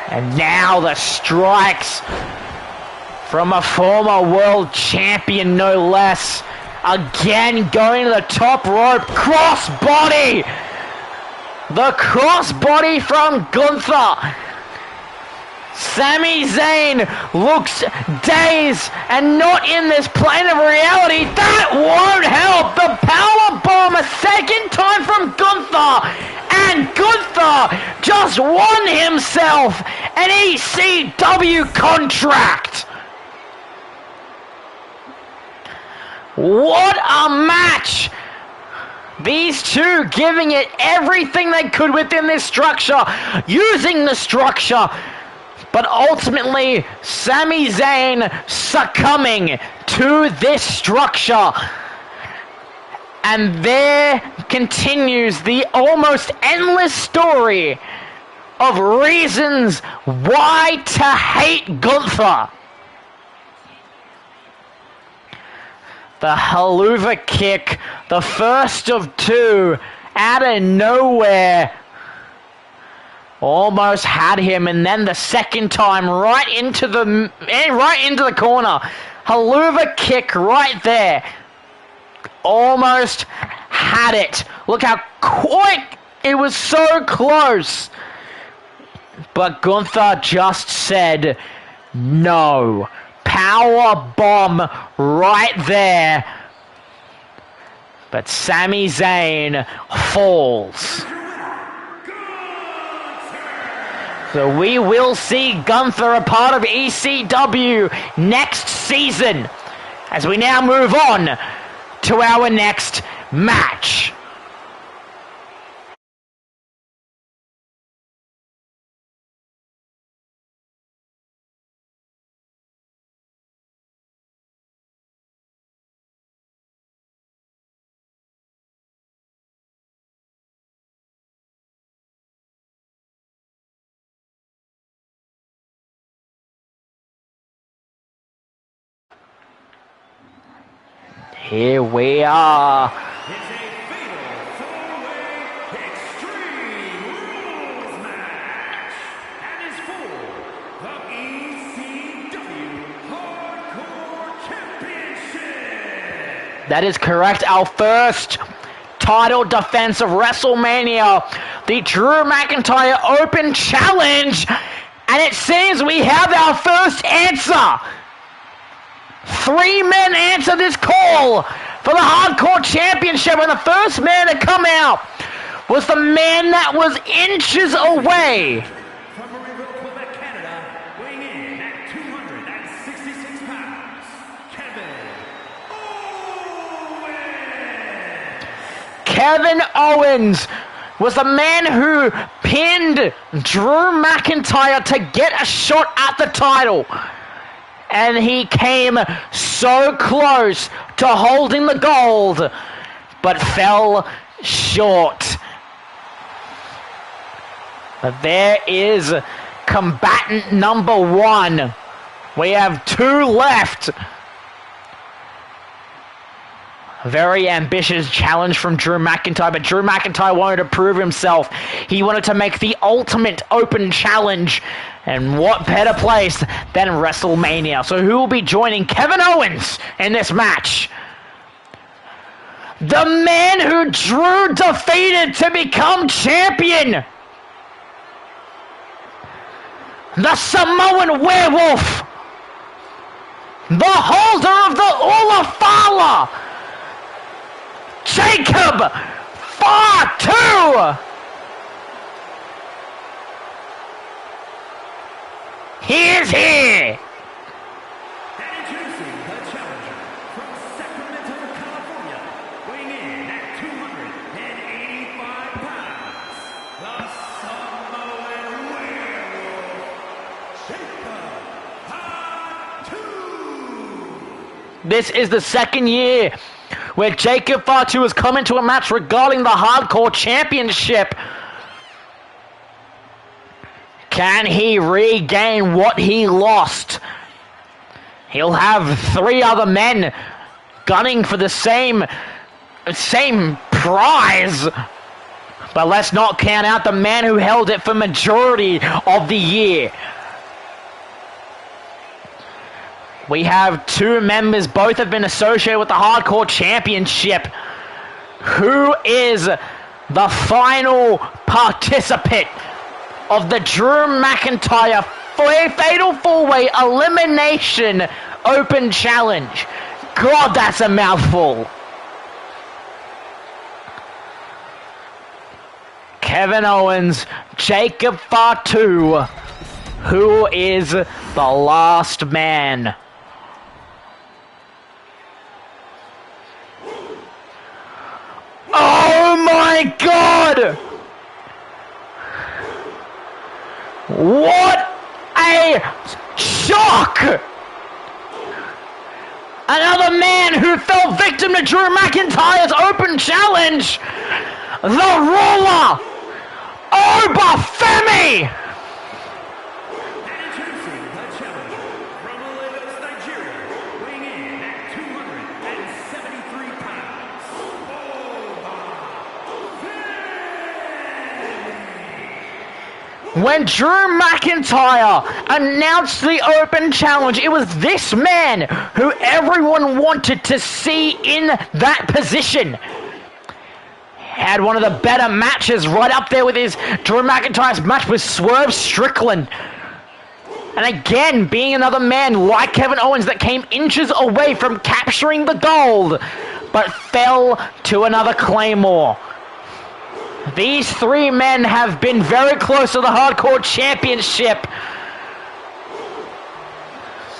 And now the strikes from a former world champion, no less. Again going to the top rope. Crossbody! The crossbody from Gunther. Sami Zayn looks dazed and not in this plane of reality. That won't help. The power bomb a second time from Gunther. And Gunther just won himself an ECW contract. What a match. These two giving it everything they could within this structure, using the structure. But ultimately, Sami Zayn succumbing to this structure. And there continues the almost endless story of reasons why to hate Gunther. The Haluva kick, the first of 2, out of nowhere. Almost had him, and then the second time right into the corner. Haluva kick right there. Almost had it. Look how quick it was, so close. But Gunther just said no. Power bomb right there. But Sami Zayn falls. So we will see Gunther a part of ECW next season, as we now move on to our next match. Here we are. It's a fatal four-way Extreme Rules match and is for the ECW Hardcore Championship. That is correct. Our first title defense of WrestleMania, the Drew McIntyre Open Challenge, and it seems we have our first answer. 3 men answer this call for the Hardcore Championship, and the first man to come out was the man that was inches away. From Marieville, Quebec, Canada, weighing in at 266 pounds, Kevin Owens. Kevin Owens was the man who pinned Drew McIntyre to get a shot at the title. And he came so close to holding the gold, but fell short. But there is combatant number 1. We have 2 left. A very ambitious challenge from Drew McIntyre, but Drew McIntyre wanted to prove himself. He wanted to make the ultimate open challenge, and what better place than WrestleMania? So who will be joining Kevin Owens in this match? The man who Drew defeated to become champion! The Samoan Werewolf! The holder of the Ulafala! Jacob Fatu! He is here! And introducing the challenger from Sacramento, California, weighing in at 285 pounds, the Samoan Werewolf, Jacob Fatu! This is the second year where Jacob Fatu has come into a match regarding the Hardcore Championship. Can he regain what he lost? He'll have 3 other men gunning for the same prize. But let's not count out the man who held it for majority of the year. We have 2 members, both have been associated with the Hardcore Championship. Who is the final participant of the Drew McIntyre Fatal 4-Way Elimination Open Challenge? God, that's a mouthful. Kevin Owens, Jacob Fatu. Who is the last man? Oh my God! What a shock! Another man who fell victim to Drew McIntyre's open challenge, the ruler, Obafemi! And introducing the challenger from Lagos, Nigeria, weighing in at 273 pounds, Obafemi! When Drew McIntyre announced the open challenge, it was this man who everyone wanted to see in that position. Had one of the better matches, right up there with his Drew McIntyre's match with Swerve Strickland. And again, being another man like Kevin Owens that came inches away from capturing the gold, but fell to another Claymore. These three men have been very close to the Hardcore Championship.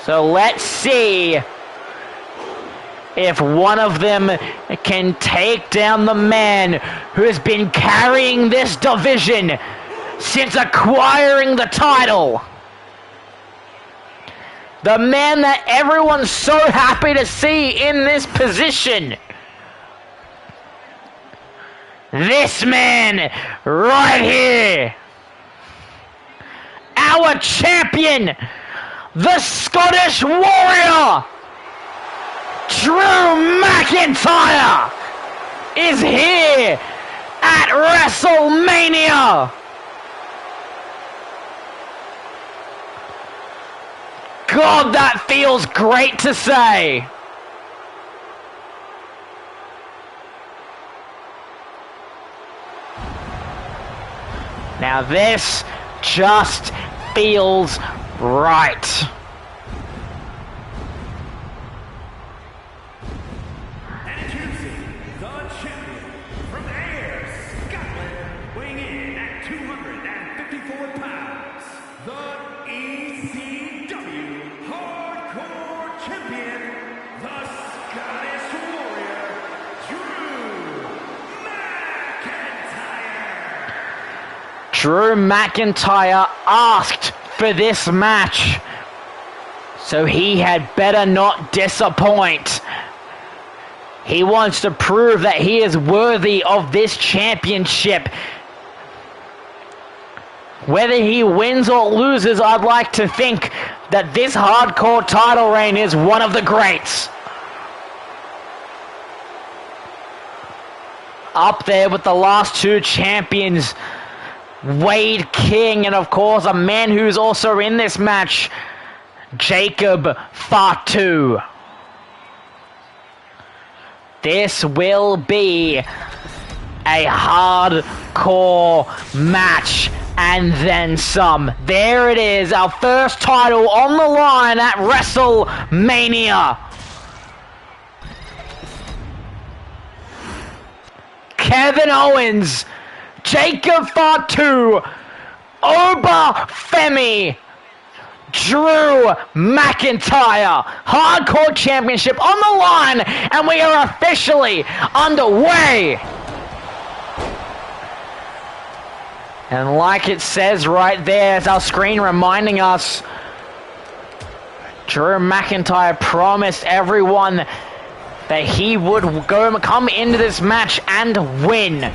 So let's see if one of them can take down the man who has been carrying this division since acquiring the title. The man that everyone's so happy to see in this position. This man right here. Our champion, the Scottish Warrior, Drew McIntyre, is here at WrestleMania. God, that feels great to say. Now this just feels right. And introducing the champion from Ayr, Scotland, weighing in at 254 pounds, the ECW Hardcore Champion, the Scottish Warrior, Drew McIntyre. Drew McIntyre asked for this match, so he had better not disappoint. He wants to prove that he is worthy of this championship. Whether he wins or loses, I'd like to think that this hardcore title reign is one of the greats. Up there with the last two champions, Wade King, and of course a man who's also in this match, Jacob Fatu. This will be a hardcore match and then some. There it is, our first title on the line at WrestleMania. Kevin Owens, Jacob Fatu, Obafemi, Drew McIntyre, Hardcore Championship on the line, and we are officially underway. And like it says right there, it's our screen reminding us, Drew McIntyre promised everyone that he would come into this match and win.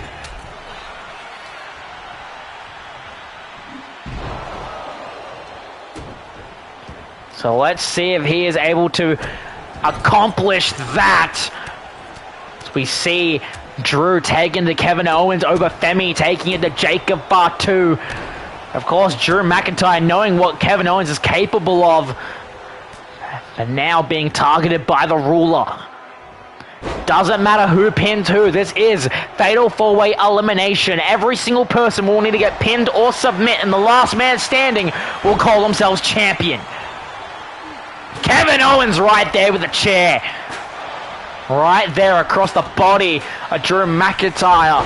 So let's see if he is able to accomplish that. As we see Drew taking to Kevin Owens, Obafemi taking it to Jacob Fatu. Of course, Drew McIntyre knowing what Kevin Owens is capable of, and now being targeted by the ruler. Doesn't matter who pins who. This is Fatal 4-Way Elimination. Every single person will need to get pinned or submit, and the last man standing will call themselves champion. Kevin Owens right there with a chair. Right there across the body of Drew McIntyre.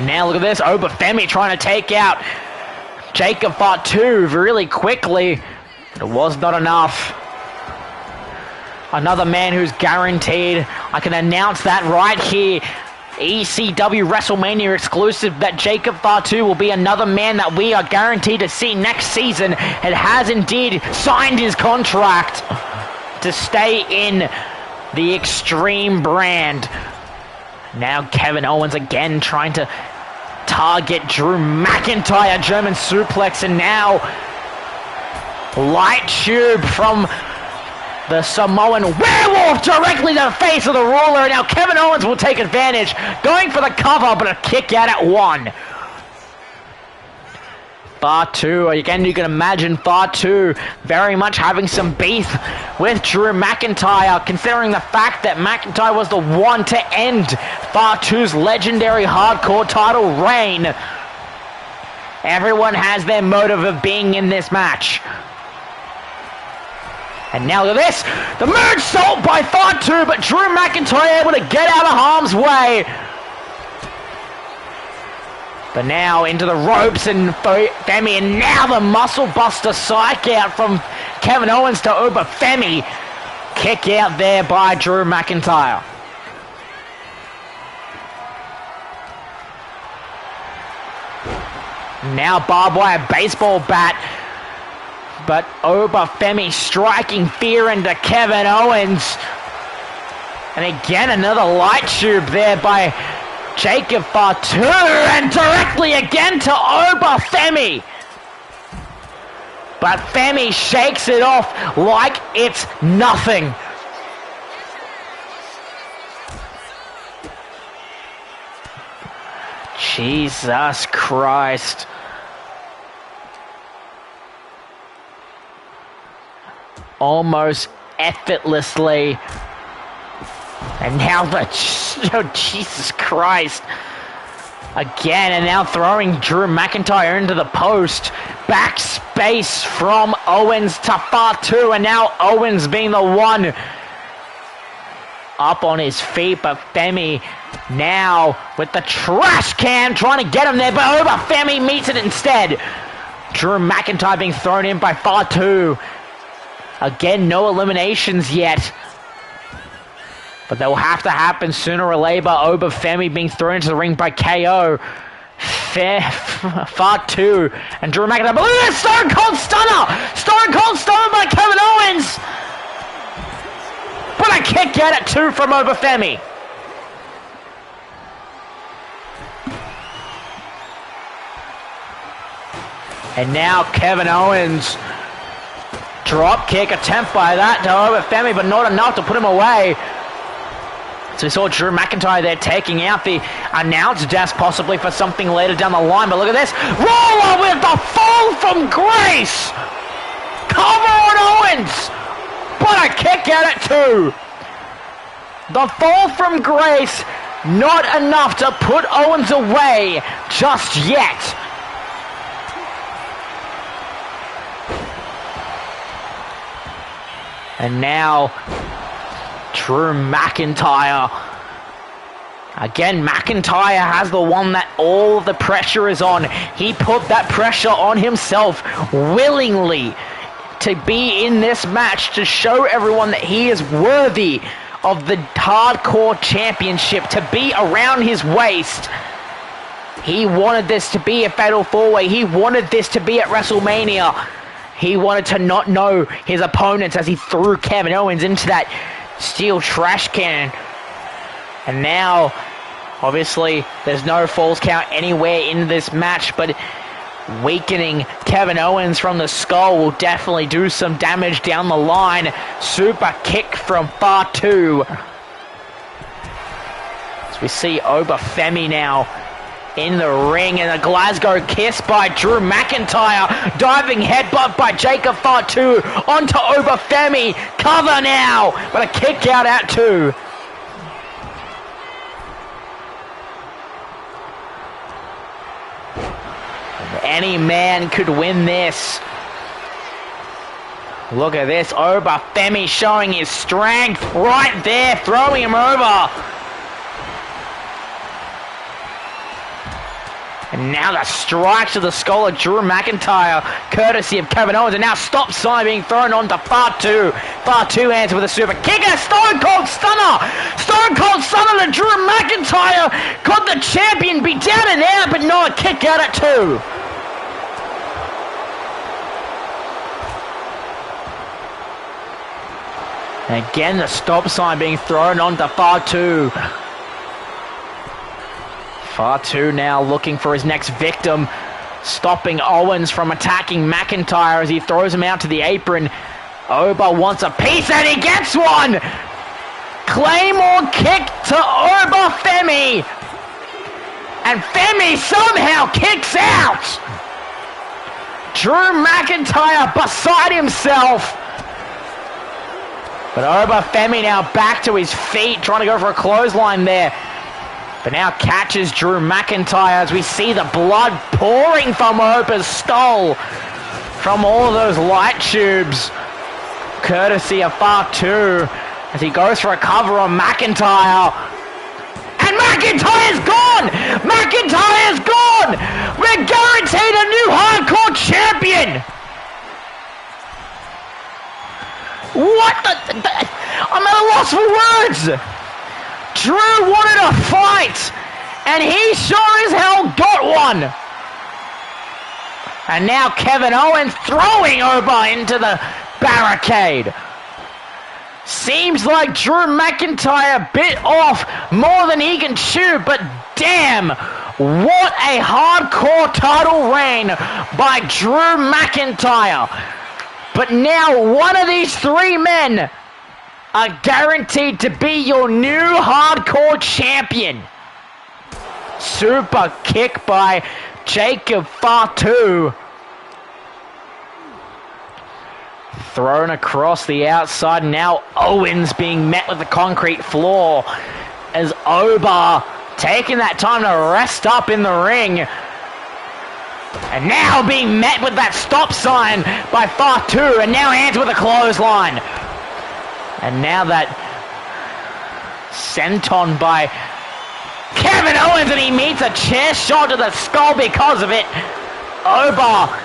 Now look at this. Obafemi trying to take out Jacob Fatu really quickly. But it was not enough. Another man who's guaranteed. I can announce that right here. ECW WrestleMania exclusive that Jacob Fatu will be another man that we are guaranteed to see next season, and has indeed signed his contract to stay in the Extreme brand. Now Kevin Owens again trying to target Drew McIntyre, German suplex, and now light tube from the Samoan Werewolf directly to the face of the ruler. Now Kevin Owens will take advantage, going for the cover, but a kick out at one. Fatu, again, you can imagine Fatu very much having some beef with Drew McIntyre, considering the fact that McIntyre was the one to end Fatu's legendary hardcore title reign. Everyone has their motive of being in this match. And now look at this, the moonsault by Fatu, but Drew McIntyre able to get out of harm's way. But now into the ropes and Femi, and now the muscle buster psych out from Kevin Owens to Obafemi. Kick out there by Drew McIntyre. Now barbed wire baseball bat. But Obafemi striking fear into Kevin Owens. And again, another light tube there by Jacob Fatu. And directly again to Obafemi. But Femi shakes it off like it's nothing. Jesus Christ. Almost effortlessly. And now oh, Jesus Christ. Again, and now throwing Drew McIntyre into the post. Backspace from Owens to Fatu, and now Owens being the one up on his feet, but Femi now with the trash can trying to get him there, but Femi meets it instead. Drew McIntyre being thrown in by Fatu. Again, no eliminations yet. But they will have to happen sooner or later. Obafemi being thrown into the ring by KO. Fatu and Drew McIntyre. But look at that Stone Cold Stunner! Stone Cold Stunner by Kevin Owens! But a kick out at 2 from Obafemi. And now Kevin Owens. Drop kick attempt by that to Obafemi, but not enough to put him away. So we saw Drew McIntyre there taking out the announce desk possibly for something later down the line. But look at this. Roller with the fall from Grace. Cover on Owens. But a kick out at 2. The fall from Grace, not enough to put Owens away just yet. And now Drew McIntyre. Again, McIntyre has the one that all of the pressure is on. He put that pressure on himself willingly to be in this match, to show everyone that he is worthy of the hardcore championship, to be around his waist. He wanted this to be a fatal 4-way. He wanted this to be at WrestleMania. He wanted to not know his opponents as he threw Kevin Owens into that steel trash can. And now, obviously, there's no falls count anywhere in this match, but weakening Kevin Owens from the skull will definitely do some damage down the line. Super kick from Fatu. As we see Obafemi now in the ring, and a Glasgow kiss by Drew McIntyre. Diving headbutt by Jacob Fatu onto Obafemi. Cover now, but a kick out at 2. Any man could win this. Look at this. Obafemi showing his strength right there, throwing him over. And now the strike to the skull of Drew McIntyre, courtesy of Kevin Owens. And now stop sign being thrown on to Fatu. Fatu answers with a super kick and a Stone Cold Stunner. Stone Cold Stunner to Drew McIntyre. Got the champion beat down and out, but no, a kick out at 2. And again, the stop sign being thrown on to Fatu. Fatu now looking for his next victim, stopping Owens from attacking McIntyre as he throws him out to the apron. Oba wants a piece and he gets one! Claymore kick to Obafemi! And Femi somehow kicks out! Drew McIntyre beside himself! But Obafemi now back to his feet, trying to go for a clothesline there. But now catches Drew McIntyre as we see the blood pouring from Oba's skull from all of those light tubes, courtesy of Fatu, as he goes for a cover on McIntyre. And McIntyre's gone! McIntyre's gone! We're guaranteed a new hardcore champion! What the I'm at a loss for words! Drew wanted a fight, and he sure as hell got one! And now Kevin Owens throwing Oba into the barricade. Seems like Drew McIntyre bit off more than he can chew, but damn, what a hardcore title reign by Drew McIntyre. But now one of these three men are guaranteed to be your new hardcore champion. Super kick by Jacob Fatu. Thrown across the outside. Now Owens being met with the concrete floor as Oba taking that time to rest up in the ring. And now being met with that stop sign by Fatu. And now hands with a clothesline. And now that senton by Kevin Owens, and he meets a chair shot to the skull because of it. Oba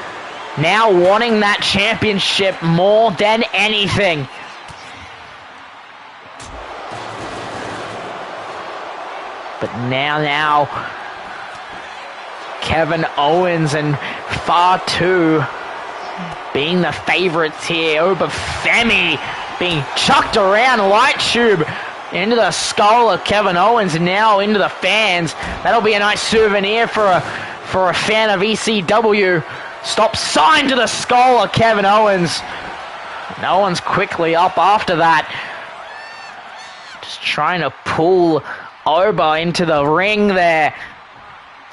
now wanting that championship more than anything. But now Kevin Owens and Fatu being the favorites here. Oba Femi being chucked around light tube into the skull of Kevin Owens, and now into the fans. That'll be a nice souvenir for a fan of ECW. Stop sign to the skull of Kevin Owens. And Owens quickly up after that. Just trying to pull Oba into the ring there.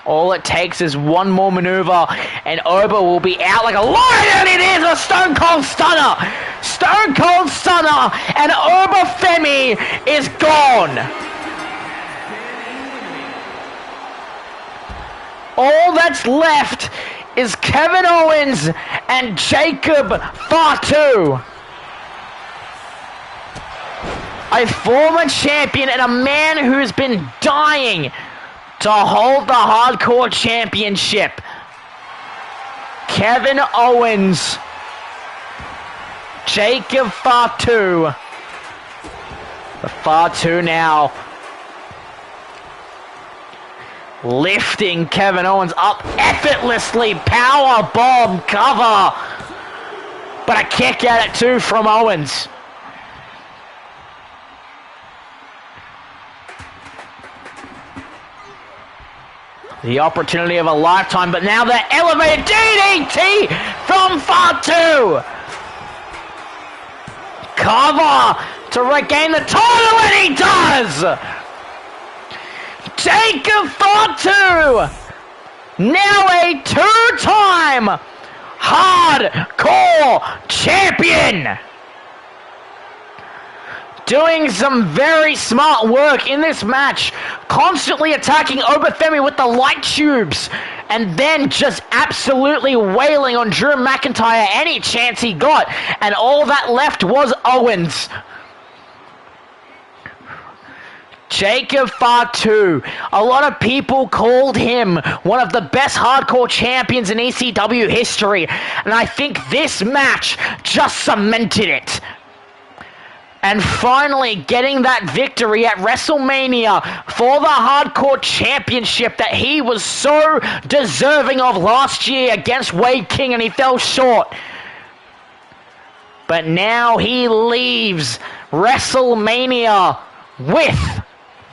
All it takes is one more maneuver, and Oba will be out like a lion, and it is a Stone Cold Stunner! Stone Cold Stunner, and Oba Femi is gone! All that's left is Kevin Owens and Jacob Fatu. A former champion and a man who has been dying to hold the hardcore championship. Kevin Owens, Jacob Fatu. The Fatu now lifting Kevin Owens up effortlessly. Power bomb cover. But a kick at it too from Owens. The opportunity of a lifetime, but now the elevated DDT from Fatu. Cover to regain the title, and he does! Jacob Fatu, now a two-time hardcore champion. Doing some very smart work in this match, constantly attacking Oba Femi with the light tubes, and then just absolutely wailing on Drew McIntyre any chance he got, and all that left was Owens. Jacob Fatu, a lot of people called him one of the best hardcore champions in ECW history, and I think this match just cemented it. And finally getting that victory at Wrestlemania for the Hardcore Championship that he was so deserving of last year against Wade King, and he fell short. But now he leaves WrestleMania with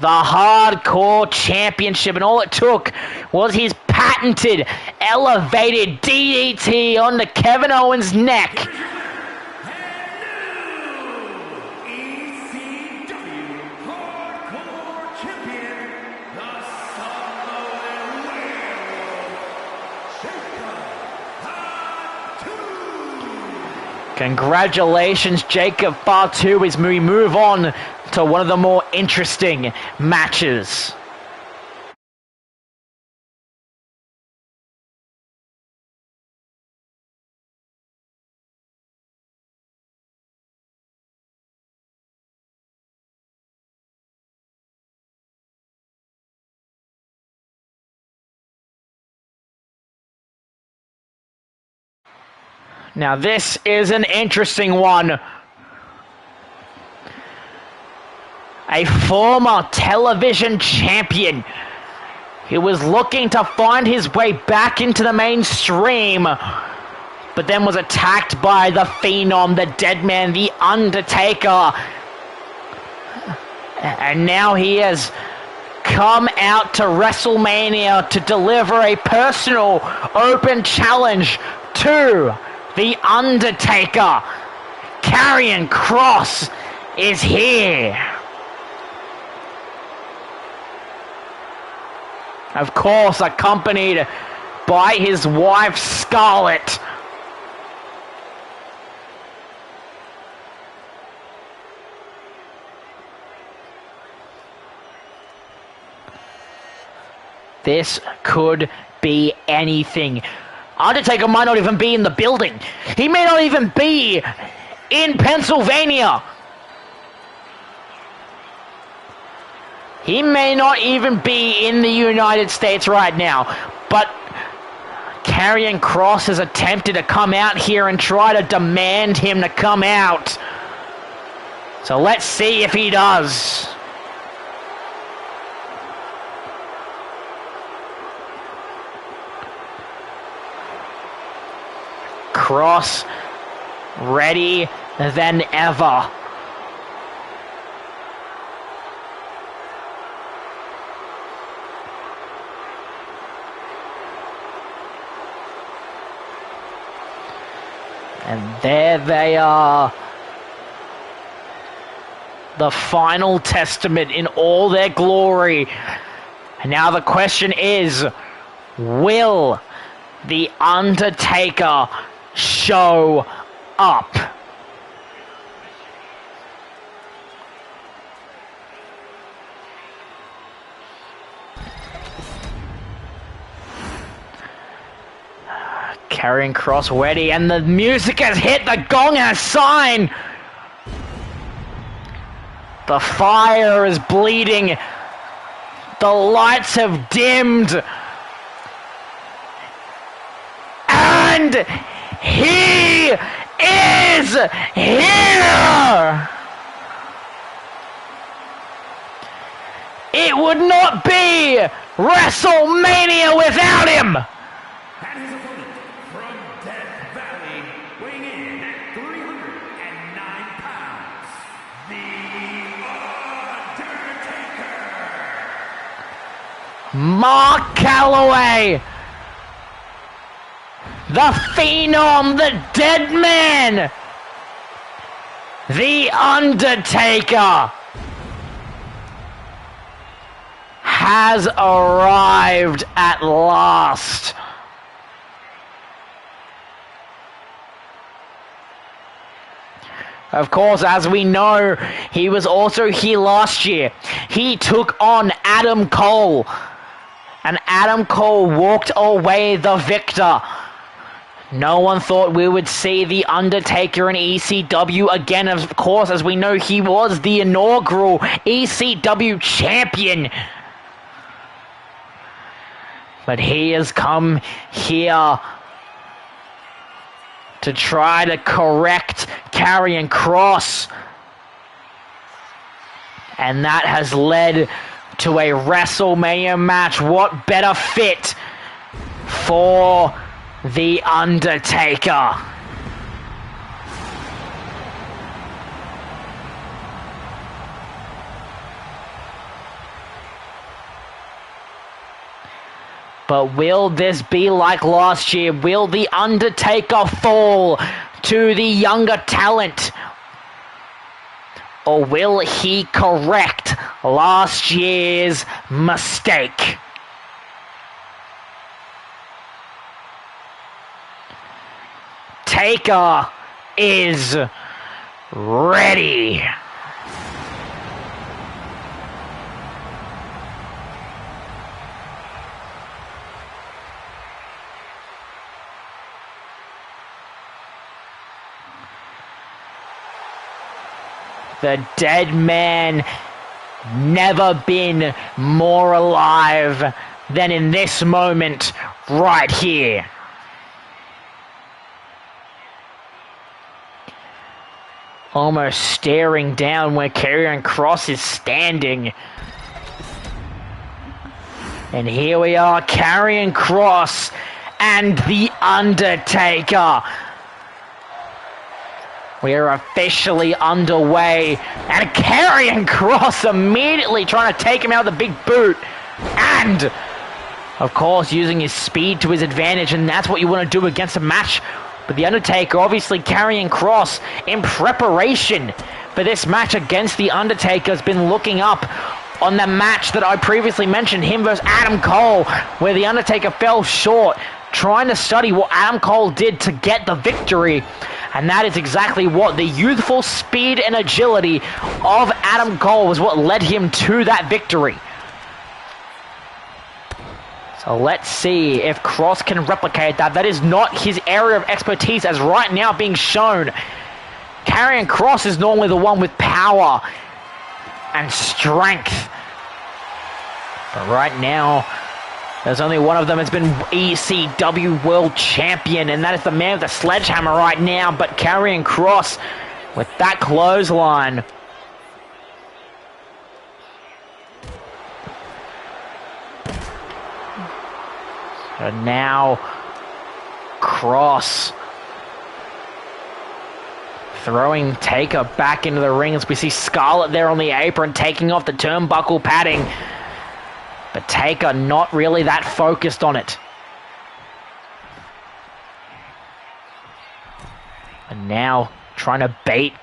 the Hardcore Championship, and all it took was his patented elevated DDT onto Kevin Owens' neck. Congratulations, Jacob Fatu, as we move on to one of the more interesting matches. Now this is an interesting one. A former television champion. He was looking to find his way back into the mainstream, but then was attacked by the Phenom, the Dead Man, the Undertaker. And now he has come out to WrestleMania to deliver a personal open challenge to the Undertaker. Karrion Kross is here. Of course, accompanied by his wife, Scarlett. This could be anything. Undertaker might not even be in the building. He may not even be in Pennsylvania. He may not even be in the United States right now, but Karrion Kross has attempted to come out here and try to demand him to come out. So let's see if he does. Kross ready than ever. And there they are. The final testament in all their glory. And now the question is, will the Undertaker show up? Karrion Kross ready, and the music has hit, the gong has signed. The fire is bleeding. The lights have dimmed. And he is here! It would not be WrestleMania without him! And his opponent from Death Valley, weighing in at 309 pounds, The Undertaker! Mark Calloway! The Phenom, the Dead Man! The Undertaker has arrived at last. Of course, as we know, he was also here last year. He took on Adam Cole, and Adam Cole walked away the victor. No one thought we would see The Undertaker in ECW again, of course, as we know he was the inaugural ECW champion. But he has come here to try to correct Karrion Kross. And that has led to a WrestleMania match. What better fit for The Undertaker? But will this be like last year? Will The Undertaker fall to the younger talent? Or will he correct last year's mistake? Taker is ready. The Dead Man never been more alive than in this moment right here. almost staring down where Karrion Kross is standing. And here we are, Karrion Kross and The Undertaker. We are officially underway, and Karrion Kross immediately trying to take him out of the big boot, and of course using his speed to his advantage, and that's what you want to do against a match with The Undertaker. Obviously Karrion Kross, in preparation for this match against The Undertaker, has been looking up on the match that I previously mentioned, him versus Adam Cole, where The Undertaker fell short, trying to study what Adam Cole did to get the victory. And that is exactly what the youthful speed and agility of Adam Cole was what led him to that victory. So let's see if Kross can replicate that. That is not his area of expertise, as right now being shown. Karrion Kross is normally the one with power and strength. But right now, there's only one of them has been ECW World Champion, and that is the man with the sledgehammer right now. But Karrion Kross with that clothesline. And now Kross throwing Taker back into the ring as we see Scarlett there on the apron taking off the turnbuckle padding. But Taker not really that focused on it. And now trying to bait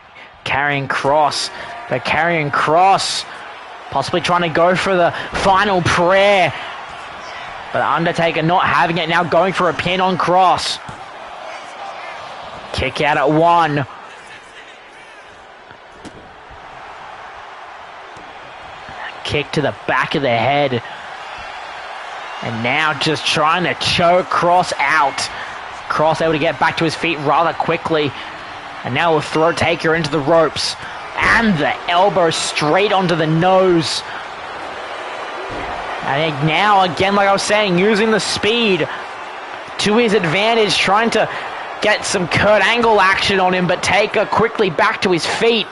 Karrion Kross. But Karrion Kross possibly trying to go for the final prayer. But Undertaker not having it, now going for a pin on Kross. Kick out at 1. Kick to the back of the head. And now just trying to choke Kross out. Kross able to get back to his feet rather quickly. And now we'll throw Taker into the ropes. And the elbow straight onto the nose. And now, again, like I was saying, using the speed to his advantage, trying to get some Kurt Angle action on him, but Taker quickly back to his feet.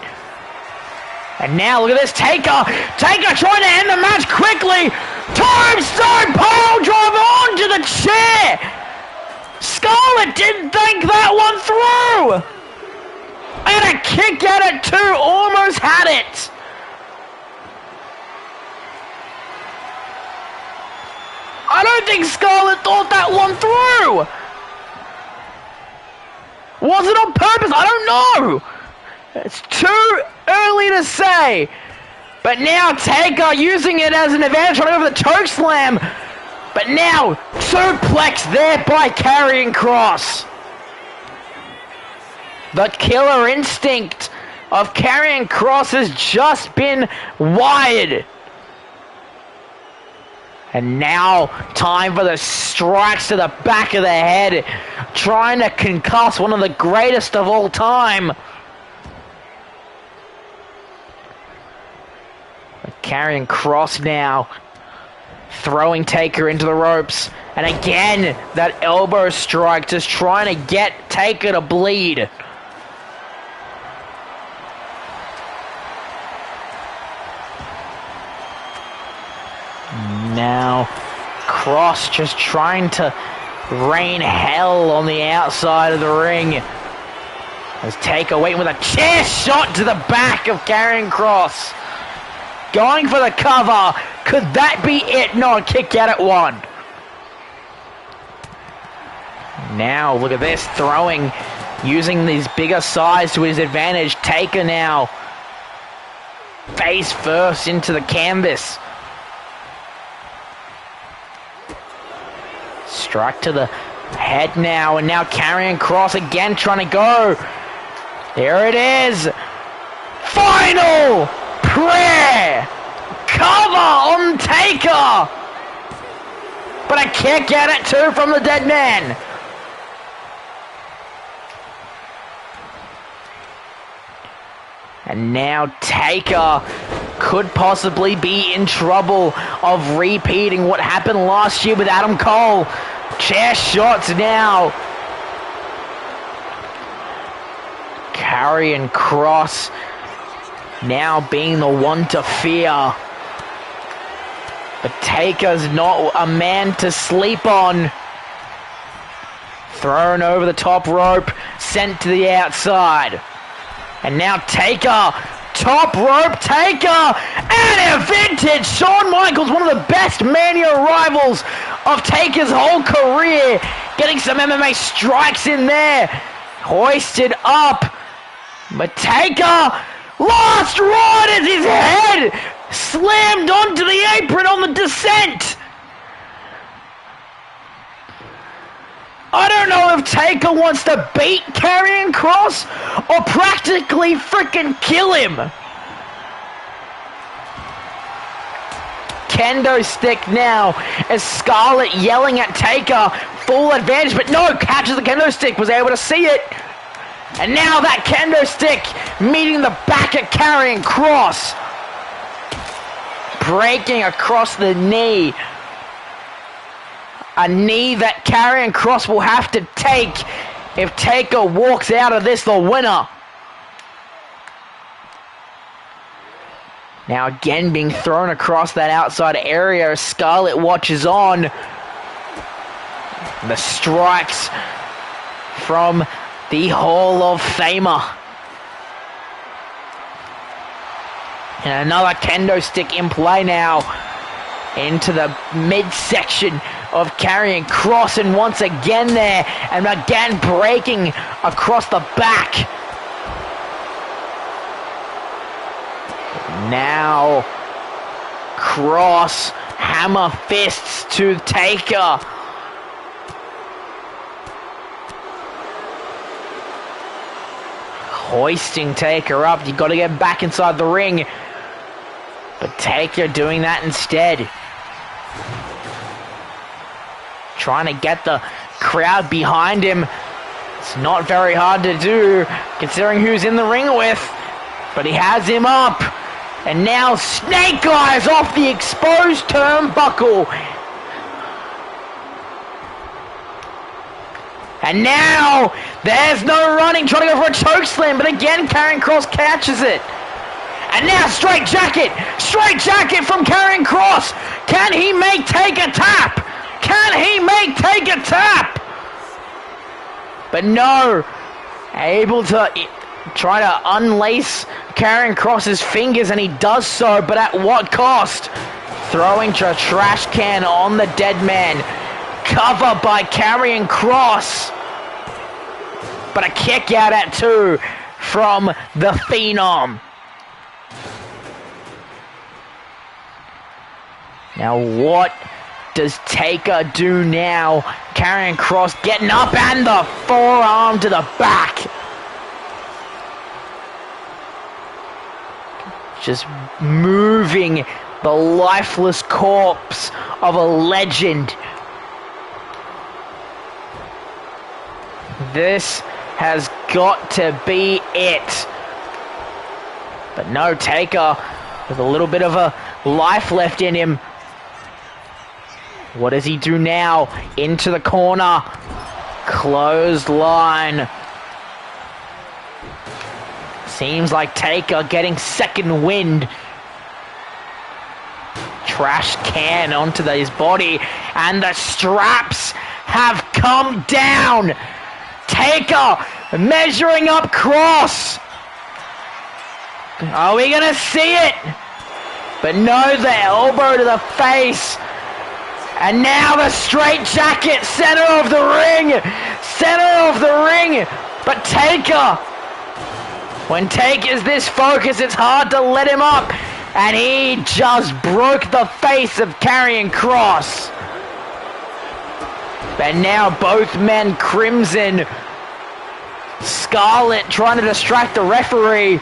And now, look at this, Taker trying to end the match quickly! Tombstone pile driver onto the chair! Scarlett didn't think that one through! And a kick out at 2, almost had it! I don't think Scarlett thought that one through! Was it on purpose? I don't know! It's too early to say. But now Taker using it as an advantage, trying to go for the choke slam. But now suplex there by Karrion Kross. The killer instinct of Karrion Kross has just been wired. And now, time for the strikes to the back of the head. Trying to concuss one of the greatest of all time. Karrion Kross now throwing Taker into the ropes. And again, that elbow strike just trying to get Taker to bleed. Now, Kross just trying to rain hell on the outside of the ring. As Taker waiting with a chair shot to the back of Karrion Kross. Going for the cover. Could that be it? No, a kick out at 1. Now, look at this. Throwing, using his bigger size to his advantage. Taker now. Face first into the canvas. Strike to the head now. And now Karrion Kross again trying to go. There it is. Final prayer. Cover on Taker. But a kick out at 2 from the dead man. And now Taker could possibly be in trouble of repeating what happened last year with Adam Cole. Chair shots now. Karrion Kross now being the one to fear. But Taker's not a man to sleep on. Thrown over the top rope, sent to the outside. And now Taker, top rope Taker, and a vintage Shawn Michaels, one of the best Mania rivals of Taker's whole career, getting some MMA strikes in there, hoisted up, but Taker, last ride as his head slammed onto the apron on the descent. I don't know if Taker wants to beat Karrion Kross or practically freaking kill him. Kendo stick now as Scarlett yelling at Taker, full advantage, but no, catches the kendo stick, was able to see it. And now that kendo stick meeting the back of Karrion Kross, breaking across the knee. A knee that Karrion Kross will have to take if Taker walks out of this the winner. Now again being thrown across that outside area as Scarlett watches on. The strikes from the Hall of Famer. And another kendo stick in play now into the midsection of Karrion Kross, and once again there, and again breaking across the back. Now Kross hammer fists to Taker. Hoisting Taker up. You got to get back inside the ring. But Taker doing that instead. Trying to get the crowd behind him. It's not very hard to do, considering who's in the ring with. But he has him up. And now Snake Eyes off the exposed turnbuckle. And now there's no running, trying to go for a choke slam. But again, Karrion Kross catches it. And now straight jacket from Karrion Kross. Can he make Taker tap? Can he make Taker tap? But no, able to try to unlace Karrion Kross's fingers, and he does so, but at what cost? Throwing a trash can on the dead man. Cover by Karrion Kross. But a kick out at two from the Phenom. Now what does Taker do now? Karrion Kross getting up and the forearm to the back. Just moving the lifeless corpse of a legend. This has got to be it. But no, Taker with a little bit of a life left in him. What does he do now? Into the corner. Clothesline. Seems like Taker getting second wind. Trash can onto his body. And the straps have come down. Taker measuring up Kross. Are we going to see it? But no, the elbow to the face. And now the straight jacket, center of the ring. Center of the ring. But Taker, when Taker's this focused, it's hard to let him up. And he just broke the face of Karrion Kross. But now both men crimson. Scarlett trying to distract the referee.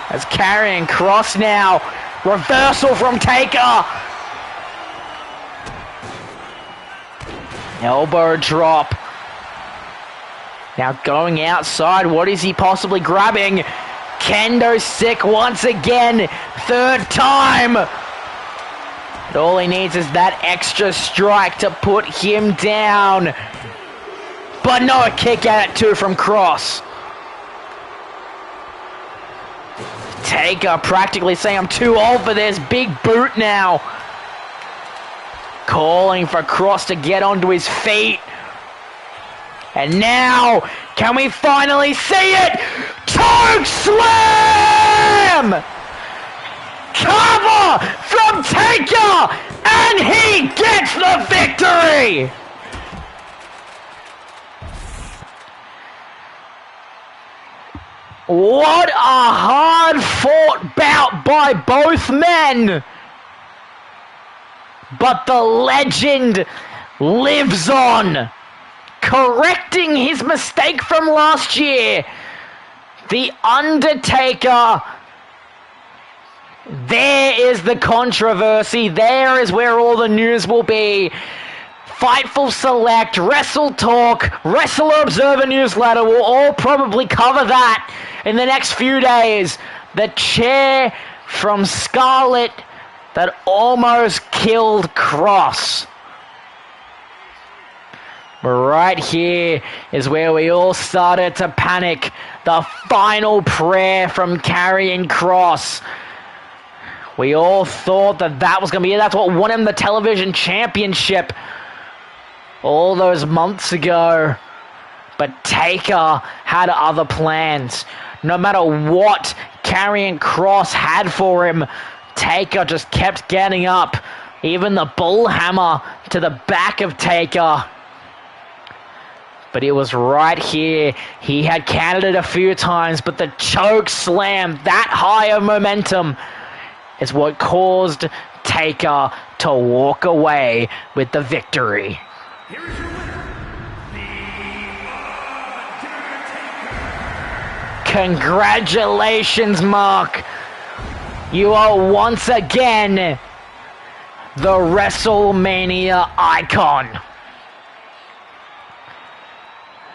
As Karrion Kross now. Reversal from Taker. Elbow drop. Now going outside. What is he possibly grabbing? Kendo stick once again. Third time. But all he needs is that extra strike to put him down. But no, a kick out at 2 from Cross. Taker practically saying, I'm too old for this. Big boot now. Calling for Cross to get onto his feet. And now, can we finally see it? Choke slam! Cover from Taker! And he gets the victory! What a hard-fought bout by both men! But the legend lives on, correcting his mistake from last year. The Undertaker. There is the controversy. There is where all the news will be. Fightful Select, Wrestle Talk, Wrestler Observer Newsletter will all probably cover that in the next few days. The chair from Scarlett that almost killed Cross. Right here is where we all started to panic. The final prayer from Karrion Kross. We all thought that was going to be it. That's what won him the television championship all those months ago. But Taker had other plans. No matter what Karrion Kross had for him, Taker just kept getting up. Even the bull hammer to the back of Taker. But it was right here. He had counted it a few times, but the choke slam, that high of momentum, is what caused Taker to walk away with the victory. Here is your winner, The Undertaker. Congratulations, Mark. You are once again the WrestleMania icon.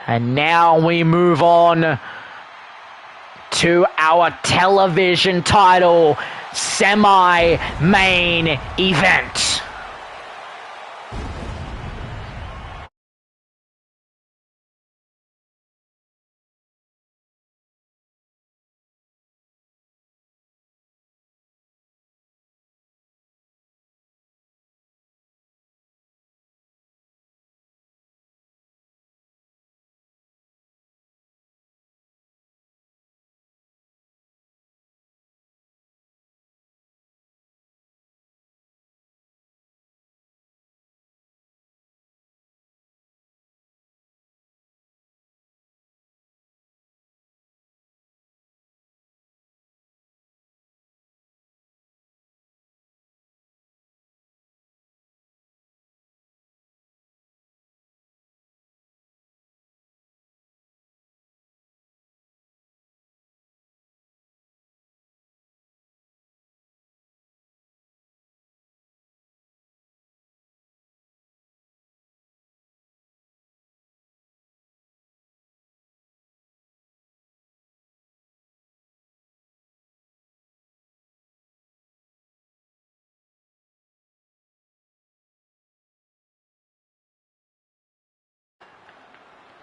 And now we move on to our television title semi-main event.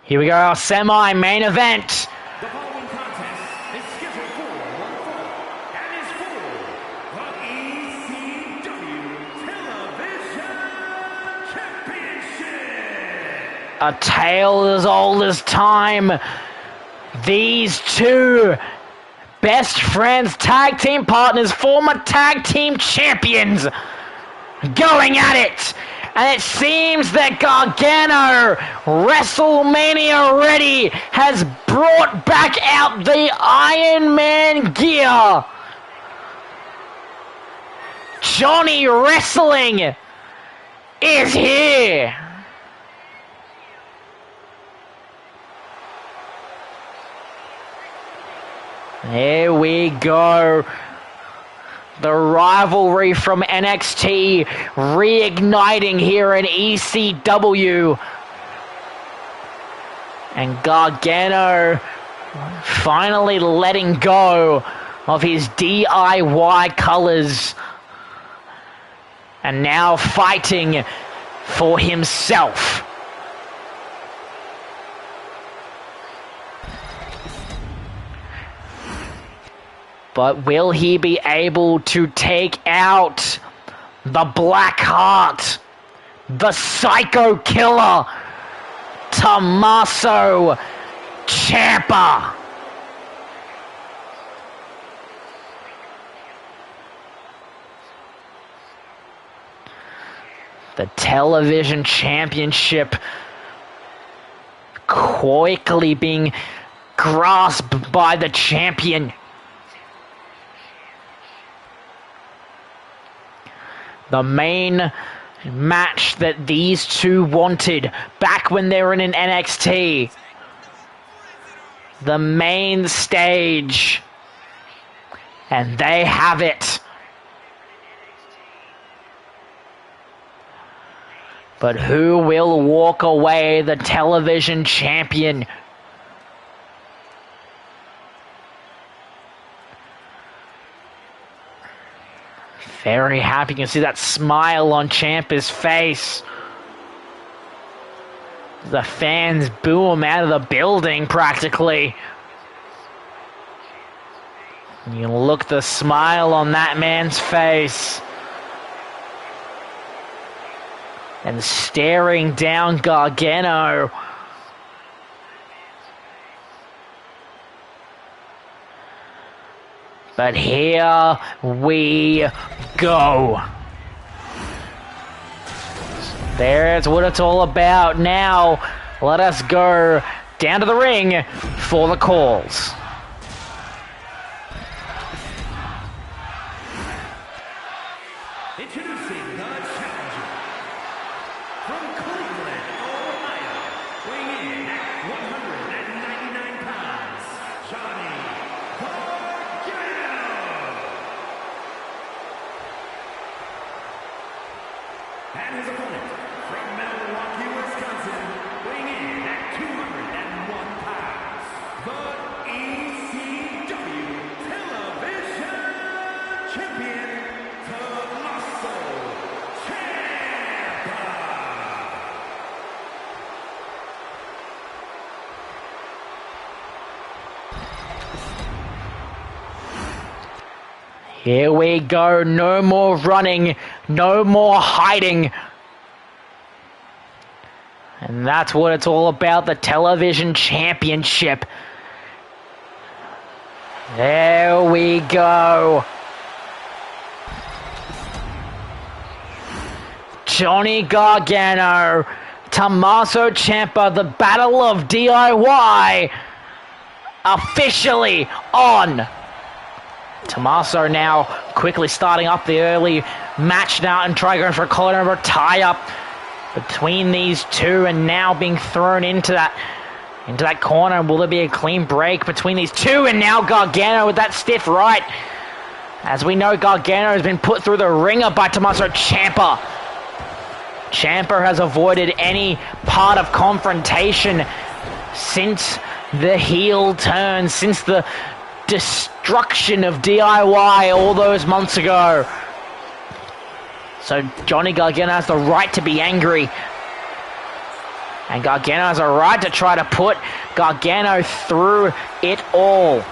Here we go, our semi-main event. The following contest is scheduled for one fall and is for the ECW Television Championship. A tale as old as time. These two best friends, tag team partners, former tag team champions going at it. And it seems that Gargano, WrestleMania ready, has brought back out the Iron Man gear. Johnny Wrestling is here. There we go. The rivalry from NXT reigniting here in ECW. And Gargano finally letting go of his DIY colors. And now fighting for himself. But will he be able to take out the Black Heart, the Psycho Killer, Tommaso Ciampa? The television championship quickly being grasped by the champion. The main match that these two wanted back when they were in an NXT. The main stage. And they have it. But who will walk away the television champion? Very happy. You can see that smile on Ciampa's face. The fans boo him out of the building practically. You look the smile on that man's face. And staring down Gargano. But here we go. There's what it's all about. Now, let us go down to the ring for the calls. Introducing the challenger from Cleveland, Ohio, weighing in at 199 pounds, Johnny Gargano. And his opponent from Milwaukee, Wisconsin, weighing in at 201 pounds, the ECW Television Champion, Tommaso Ciampa. Here we go. No more running. No more hiding. And that's what it's all about. The television championship. There we go. Johnny Gargano, Tommaso Ciampa, the Battle of DIY officially on. Tommaso now quickly starting up the early match now and trying for a collar over tie-up between these two, and now being thrown into that corner. Will there be a clean break between these two? And now Gargano with that stiff right. As we know, Gargano has been put through the ringer by Tommaso Ciampa. Ciampa has avoided any part of confrontation since the heel turn, since the destruction of DIY all those months ago. So Johnny Gargano has the right to be angry. And Gargano has a right to try to put Gargano through it all.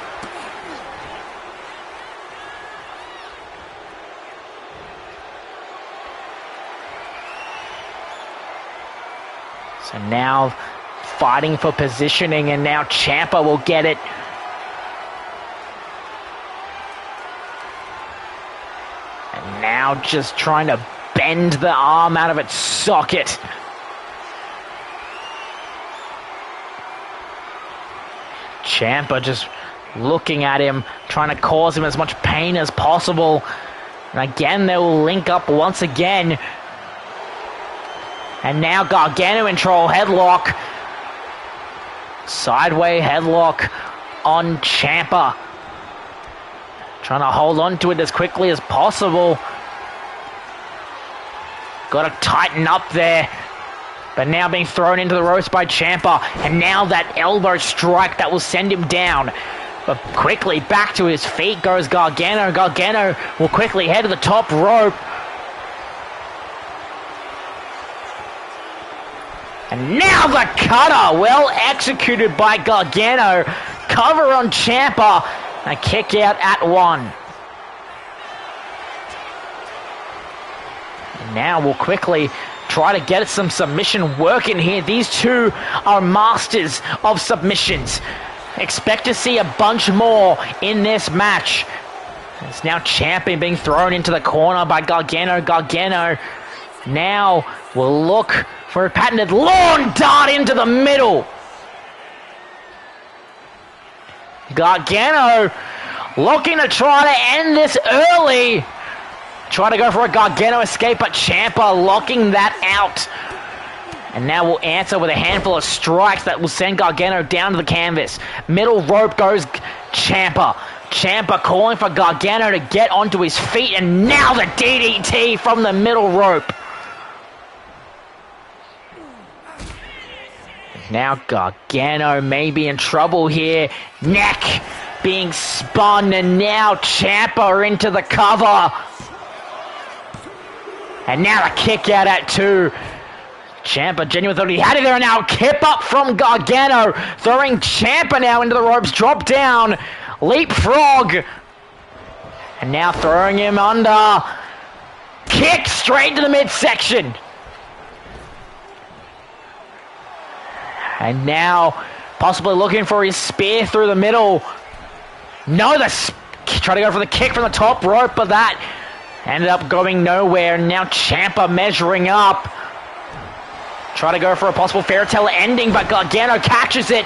So now fighting for positioning, and now Ciampa will get it. And now just trying to bend the arm out of its socket. Ciampa just looking at him, trying to cause him as much pain as possible. And again, they will link up once again. And now Gargano in control, headlock. Sideway headlock on Ciampa. Trying to hold on to it as quickly as possible. Got to tighten up there. But now being thrown into the ropes by Ciampa. And now that elbow strike that will send him down. But quickly back to his feet goes Gargano. Gargano will quickly head to the top rope. And now the cutter, well executed by Gargano. Cover on Ciampa. A kick out at 1. And now we'll quickly try to get some submission work in here. These two are masters of submissions. Expect to see a bunch more in this match. It's now Champion being thrown into the corner by Gargano. Gargano now will look for a patented lawn dart into the middle. Gargano looking to try to end this early. Try to go for a Gargano escape, but Ciampa locking that out. And now we'll answer with a handful of strikes that will send Gargano down to the canvas. Middle rope goes Ciampa. Ciampa calling for Gargano to get onto his feet, and now the DDT from the middle rope. Now Gargano may be in trouble here. Neck being spun, and now Ciampa into the cover. And now a kick out at 2. Ciampa genuinely thought he had it there, and now kip up from Gargano, throwing Ciampa now into the ropes, drop down, leapfrog, and now throwing him under, kick straight to the midsection. And now possibly looking for his spear through the middle. No, try to go for the kick from the top rope, but that ended up going nowhere. And now Ciampa measuring up. Try to go for a possible fairytale ending, but Gargano catches it.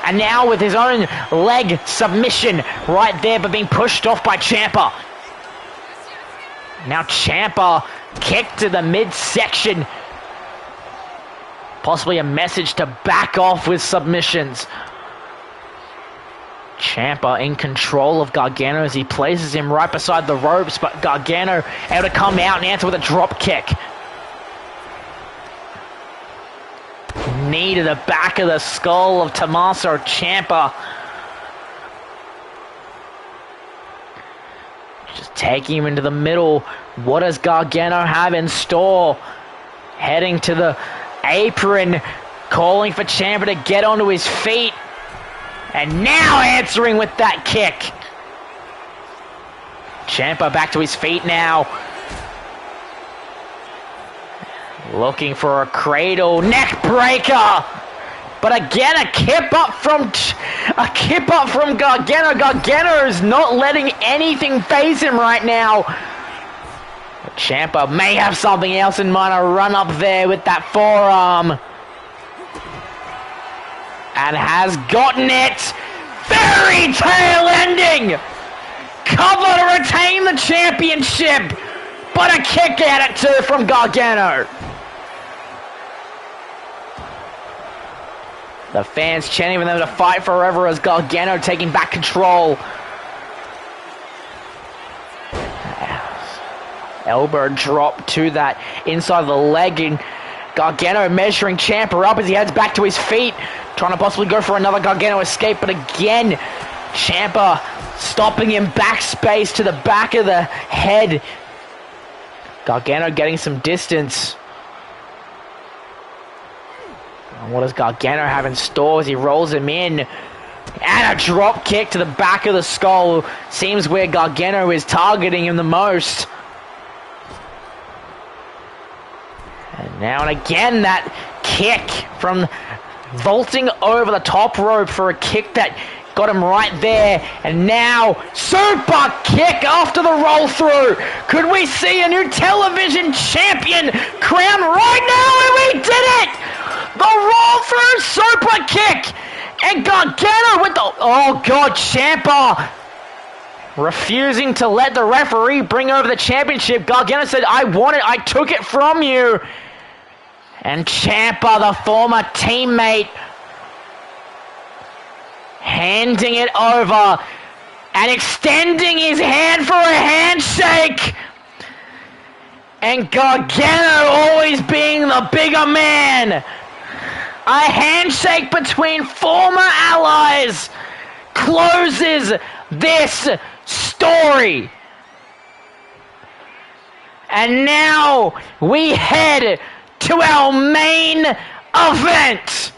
And now with his own leg submission right there, but being pushed off by Ciampa. Now Ciampa kick to the midsection. Possibly a message to back off with submissions. Ciampa in control of Gargano as he places him right beside the ropes, but Gargano able to come out and answer with a drop kick. Knee to the back of the skull of Tommaso Ciampa. Just taking him into the middle. What does Gargano have in store? Heading to the apron, calling for Ciampa to get onto his feet. And now answering with that kick. Ciampa back to his feet now. Looking for a cradle neck breaker, but again a kip up from Gargano. Gargano is not letting anything phase him right now. But Ciampa may have something else in mind. A run up there with that forearm, and has gotten it. Fairy tale ending. Cover to retain the championship, but a kick out at 2 from Gargano. The fans chanting for them to fight forever as Gargano taking back control. Elbow drop to that inside of the leg, and Gargano measuring Ciampa up as he heads back to his feet, trying to possibly go for another Gargano escape, but again, Ciampa stopping him backspace to the back of the head. Gargano getting some distance. And what does Gargano have in store as he rolls him in? And a drop kick to the back of the skull. Seems where Gargano is targeting him the most. And now and again that kick from vaulting over the top rope for a kick that got him right there. And now super kick after the roll through. Could we see a new television champion crowned right now? And we did it! The roll through super kick. And Gargano with the, oh god, Ciampa refusing to let the referee bring over the championship. Gargano said, I want it, I took it from you. And Ciampa, the former teammate, handing it over and extending his hand for a handshake. And Gargano always being the bigger man. A handshake between former allies closes this story. And now we head to our main event.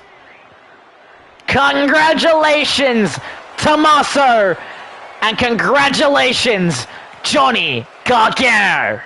Congratulations, Tommaso And congratulations, Johnny Gargano!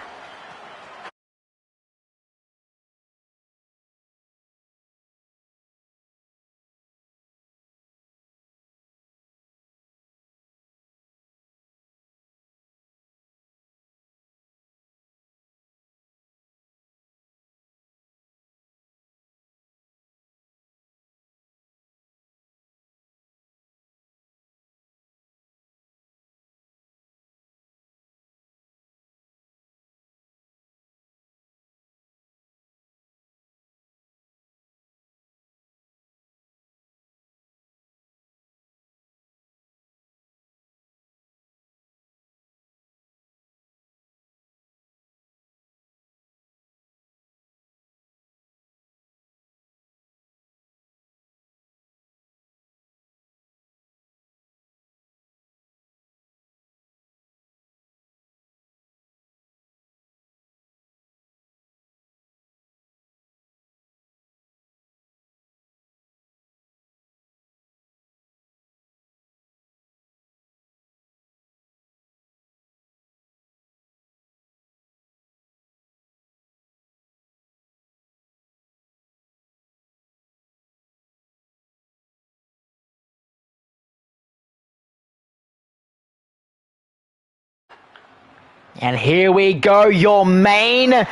And here we go, your main event.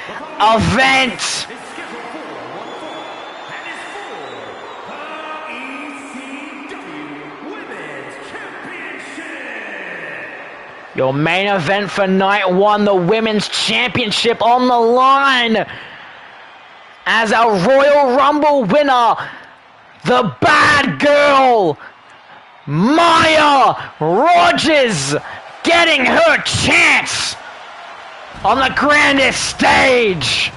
Is scheduled for one fall and is for the ECW Women's Championship. Your main event for night one, the Women's Championship on the line. As our Royal Rumble winner, the bad girl, Maya Rogers, getting her chance on the grandest stage.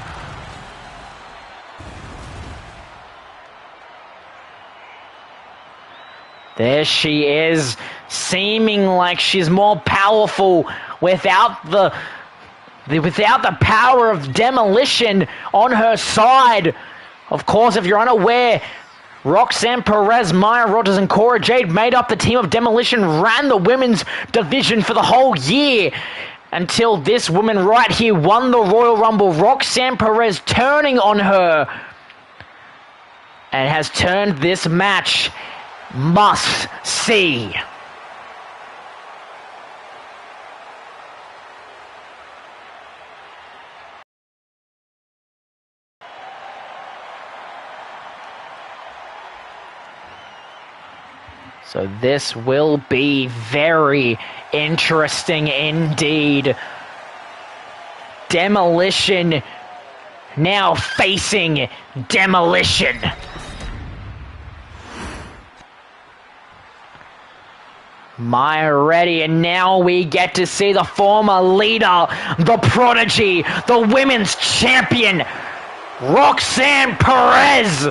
There she is, seeming like she's more powerful without the power of demolition on her side. Of course, if you're unaware, Roxanne Perez, Maya Rogers, and Cora Jade made up the team of Demolition, ran the women's division for the whole year. Until this woman right here won the Royal Rumble, Roxanne Perez turning on her. And has turned this match must see. So this will be very interesting indeed. Demolition now facing Demolition. Maya ready, and now we get to see the former leader, the prodigy, the women's champion, Roxanne Perez.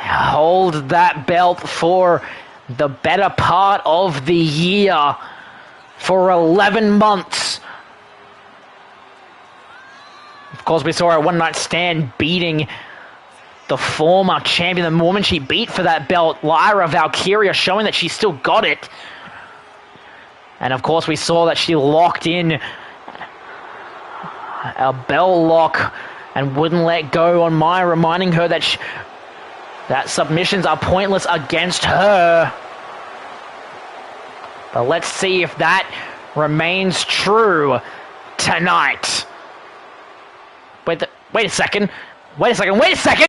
Hold that belt for the better part of the year, for 11 months. Of course, we saw her one night stand beating the former champion, the woman she beat for that belt, Lyra Valkyria, showing that she still got it. And of course, we saw that she locked in a bell lock and wouldn't let go on Maya, reminding her that that submissions are pointless against her. But let's see if that remains true tonight. Wait a second. Wait a second.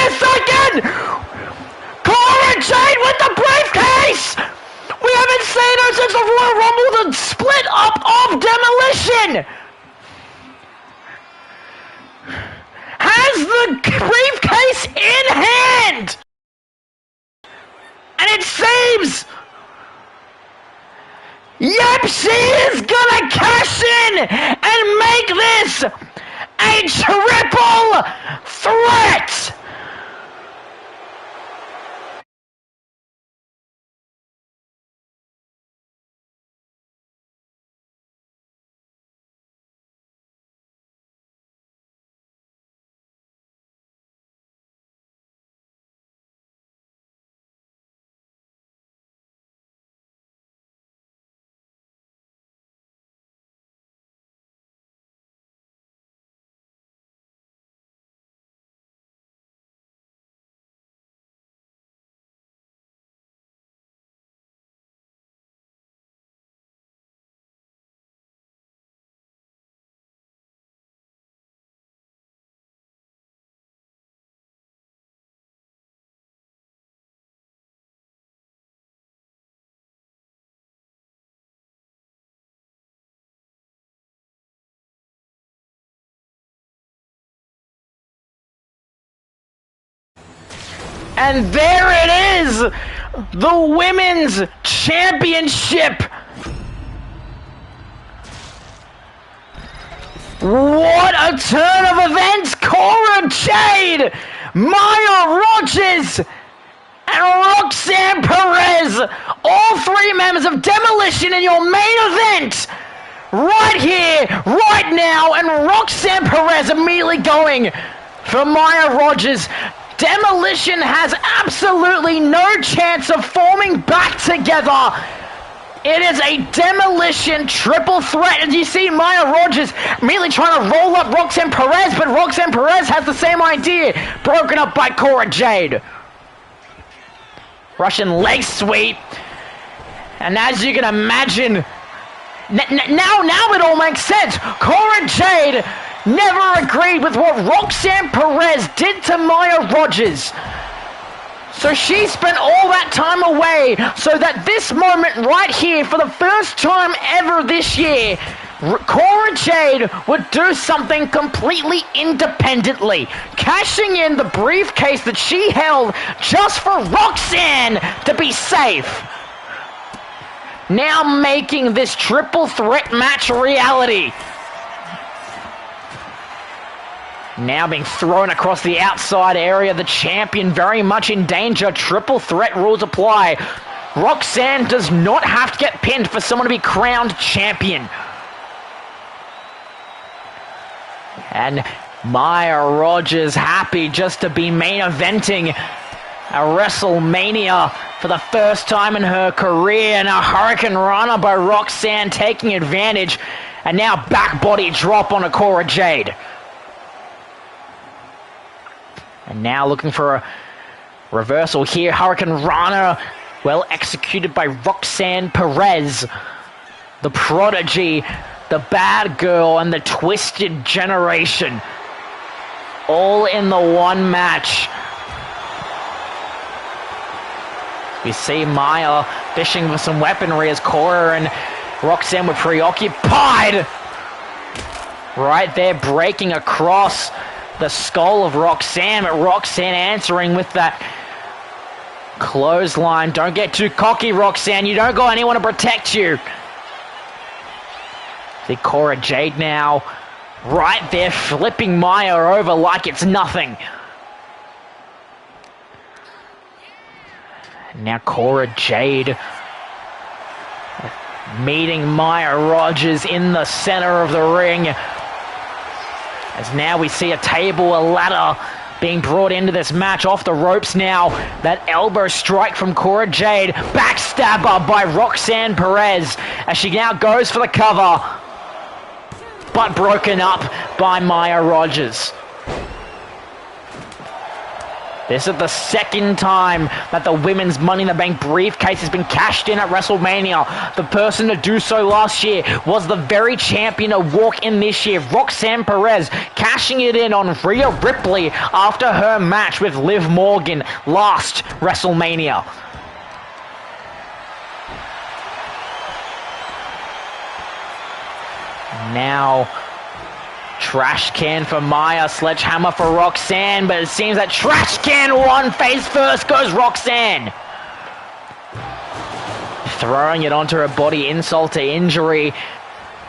a second! Cora Jade with the briefcase! We haven't seen her since the Royal Rumble, the split up of Demolition! Has the briefcase in hand! And it seems... Yep, she is gonna cash in and make this a triple threat! And there it is! The Women's Championship! What a turn of events! Cora Jade, Maya Rogers, and Roxanne Perez, all three members of Demolition in your main event! Right here, right now, and Roxanne Perez immediately going for Maya Rogers. Demolition has absolutely no chance of forming back together. It is a Demolition triple threat. As you see, Maya Rogers immediately trying to roll up Roxanne Perez, but Roxanne Perez has the same idea. Broken up by Cora Jade. Russian leg sweep. And as you can imagine, now it all makes sense. Cora Jade never agreed with what Roxanne Perez did to Maya Rogers. So she spent all that time away so that this moment right here, for the first time ever this year, Cora Jade would do something completely independently, cashing in the briefcase that she held just for Roxanne to be safe. Now making this triple threat match a reality. Now being thrown across the outside area, the champion very much in danger. Triple threat rules apply. Roxanne does not have to get pinned for someone to be crowned champion. And Maya Rogers happy just to be main eventing a Wrestlemania for the first time in her career. And a Hurricane Rana by Roxanne taking advantage. And now back body drop on a Cora Jade. And now looking for a reversal here. Hurricane Rana, well executed by Roxanne Perez. The prodigy, the bad girl, and the twisted generation. All in the one match. We see Maya fishing for some weaponry as Cora and Roxanne were preoccupied. Right there, breaking across the skull of Roxanne, but Roxanne answering with that clothesline. Don't get too cocky, Roxanne. You don't got anyone to protect you. See Cora Jade now, right there, flipping Maya over like it's nothing. Now Cora Jade meeting Maya Rogers in the center of the ring. As now we see a table, a ladder being brought into this match off the ropes now. That elbow strike from Cora Jade. Backstabber by Roxanne Perez as she now goes for the cover. But broken up by Maya Rogers. This is the second time that the women's Money in the Bank briefcase has been cashed in at WrestleMania. The person to do so last year was the very champion to walk in this year, Roxanne Perez, cashing it in on Rhea Ripley after her match with Liv Morgan last WrestleMania. Now, trash can for Maya, sledgehammer for Roxanne, but it seems that trash can won. Face first goes Roxanne. Throwing it onto her body, insult to injury.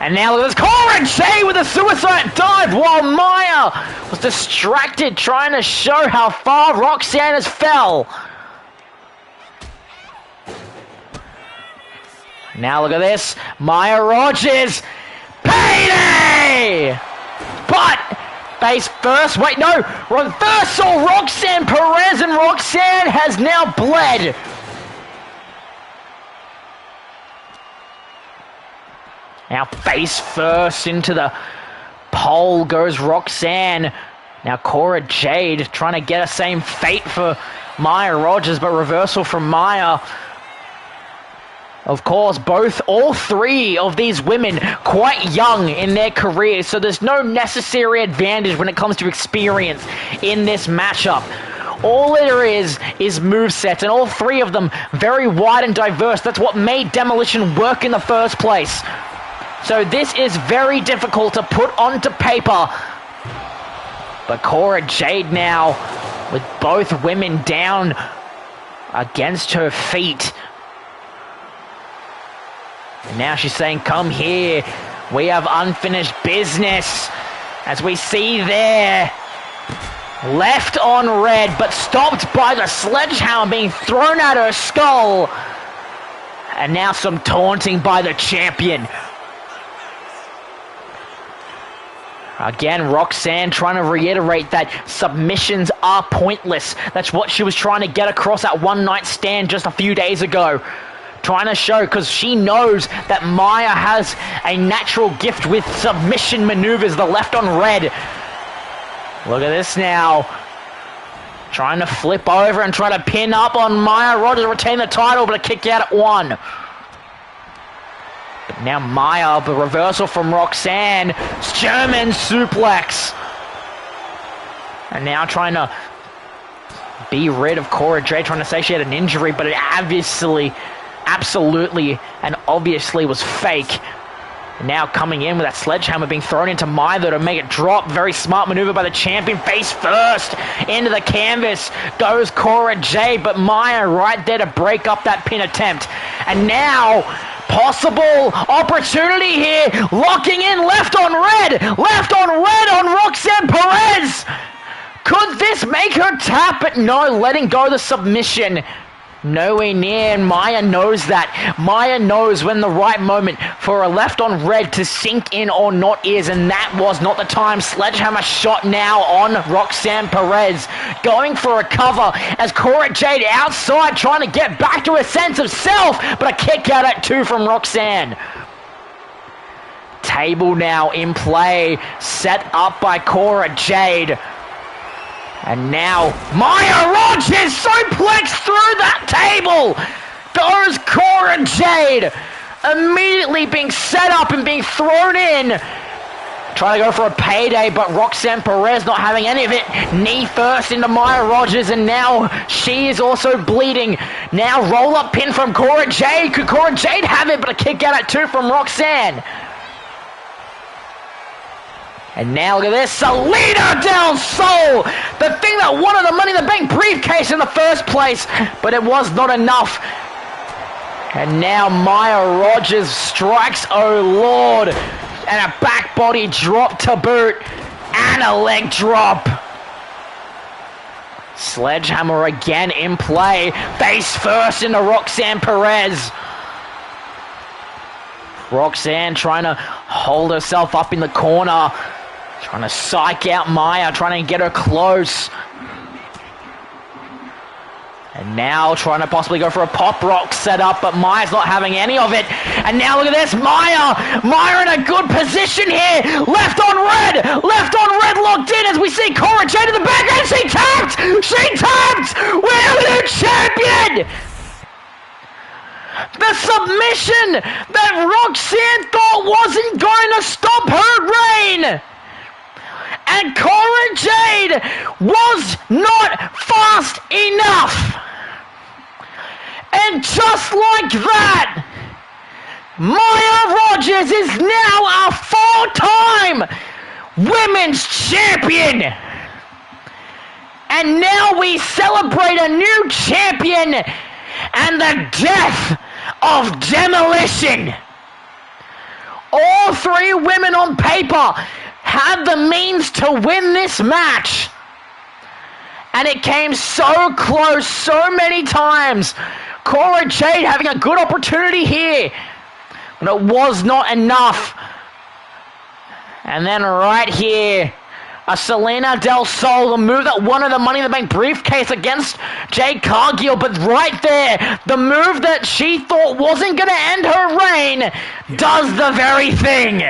And now look at this, Cora Jade with a suicide dive while Maya was distracted trying to show how far Roxanne has fell. Now look at this, Maya Rogers, payday! But face first, wait, no, reversal, Roxanne Perez, and Roxanne has now bled. Now face first into the pole goes Roxanne. Now Cora Jade trying to get a same fate for Maya Rogers, but reversal from Maya. Of course, all three of these women quite young in their careers, so there's no necessary advantage when it comes to experience in this matchup. All there is movesets, and all three of them very wide and diverse. That's what made Demolition work in the first place. So this is very difficult to put onto paper. But Cora Jade now, with both women down against her feet. And now she's saying, come here, we have unfinished business. As we see there, left on red, but stopped by the sledgehammer being thrown at her skull. And now some taunting by the champion. Again, Roxanne trying to reiterate that submissions are pointless. That's what she was trying to get across at One Night Stand just a few days ago. Trying to show, because she knows that Maya has a natural gift with submission maneuvers, the left on red. Look at this now. Trying to flip over and try to pin up on Maya Rogers to retain the title, but a kick out at one. But now Maya, the reversal from Roxanne. German suplex. And now trying to be rid of Cora Jade, trying to say she had an injury, but it obviously, absolutely, and obviously was fake. Now coming in with that sledgehammer being thrown into Maya to make it drop. Very smart maneuver by the champion. Face first into the canvas goes Cora Jade, but Maya right there to break up that pin attempt. And now, possible opportunity here. Locking in left on red on Roxanne Perez. Could this make her tap? But no, letting go the submission. Nowhere near, and Maya knows that. Maya knows when the right moment for a left on red to sink in or not is, and that was not the time. Sledgehammer shot now on Roxanne Perez. Going for a cover as Cora Jade outside trying to get back to a sense of self, but a kick out at two from Roxanne. Table now in play, set up by Cora Jade. And now, Maya Rogers suplex through that table! Goes Cora Jade! Immediately being set up and being thrown in. Trying to go for a payday, but Roxanne Perez not having any of it. Knee first into Maya Rogers, and now she is also bleeding. Now roll-up pin from Cora Jade. Could Cora Jade have it, but a kick out at two from Roxanne. And now look at this, Salida del Sol, the thing that wanted the Money in the Bank briefcase in the first place, but it was not enough. And now Maya Rogers strikes, oh Lord, and a back body drop to boot, and a leg drop. Sledgehammer again in play, face first into Roxanne Perez. Roxanne trying to hold herself up in the corner. Trying to psych out Maya, trying to get her close. And now trying to possibly go for a pop rock setup, but Maya's not having any of it. And now look at this, Maya in a good position here. Left on red locked in as we see Cora Jade in the background. She tapped! We have a new champion! The submission that Roxanne thought wasn't going to stop her reign. And Cora Jade was not fast enough. And just like that, Maya Rogers is now a four-time women's champion. And now we celebrate a new champion and the death of Demolition. All three women on paper had the means to win this match. And it came so close so many times. Cora Jade having a good opportunity here, but it was not enough. And then right here, a Selena Del Sol, the move that won her the Money in the Bank briefcase against Jade Cargill, but right there, the move that she thought wasn't going to end her reign does the very thing.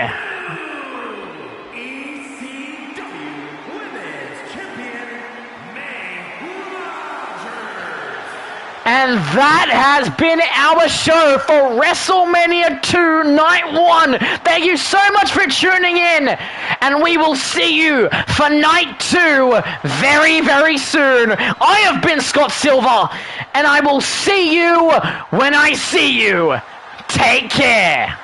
And that has been our show for WrestleMania 2 Night 1. Thank you so much for tuning in. And we will see you for Night 2 very, very soon. I have been Scott Silver, and I will see you when I see you. Take care.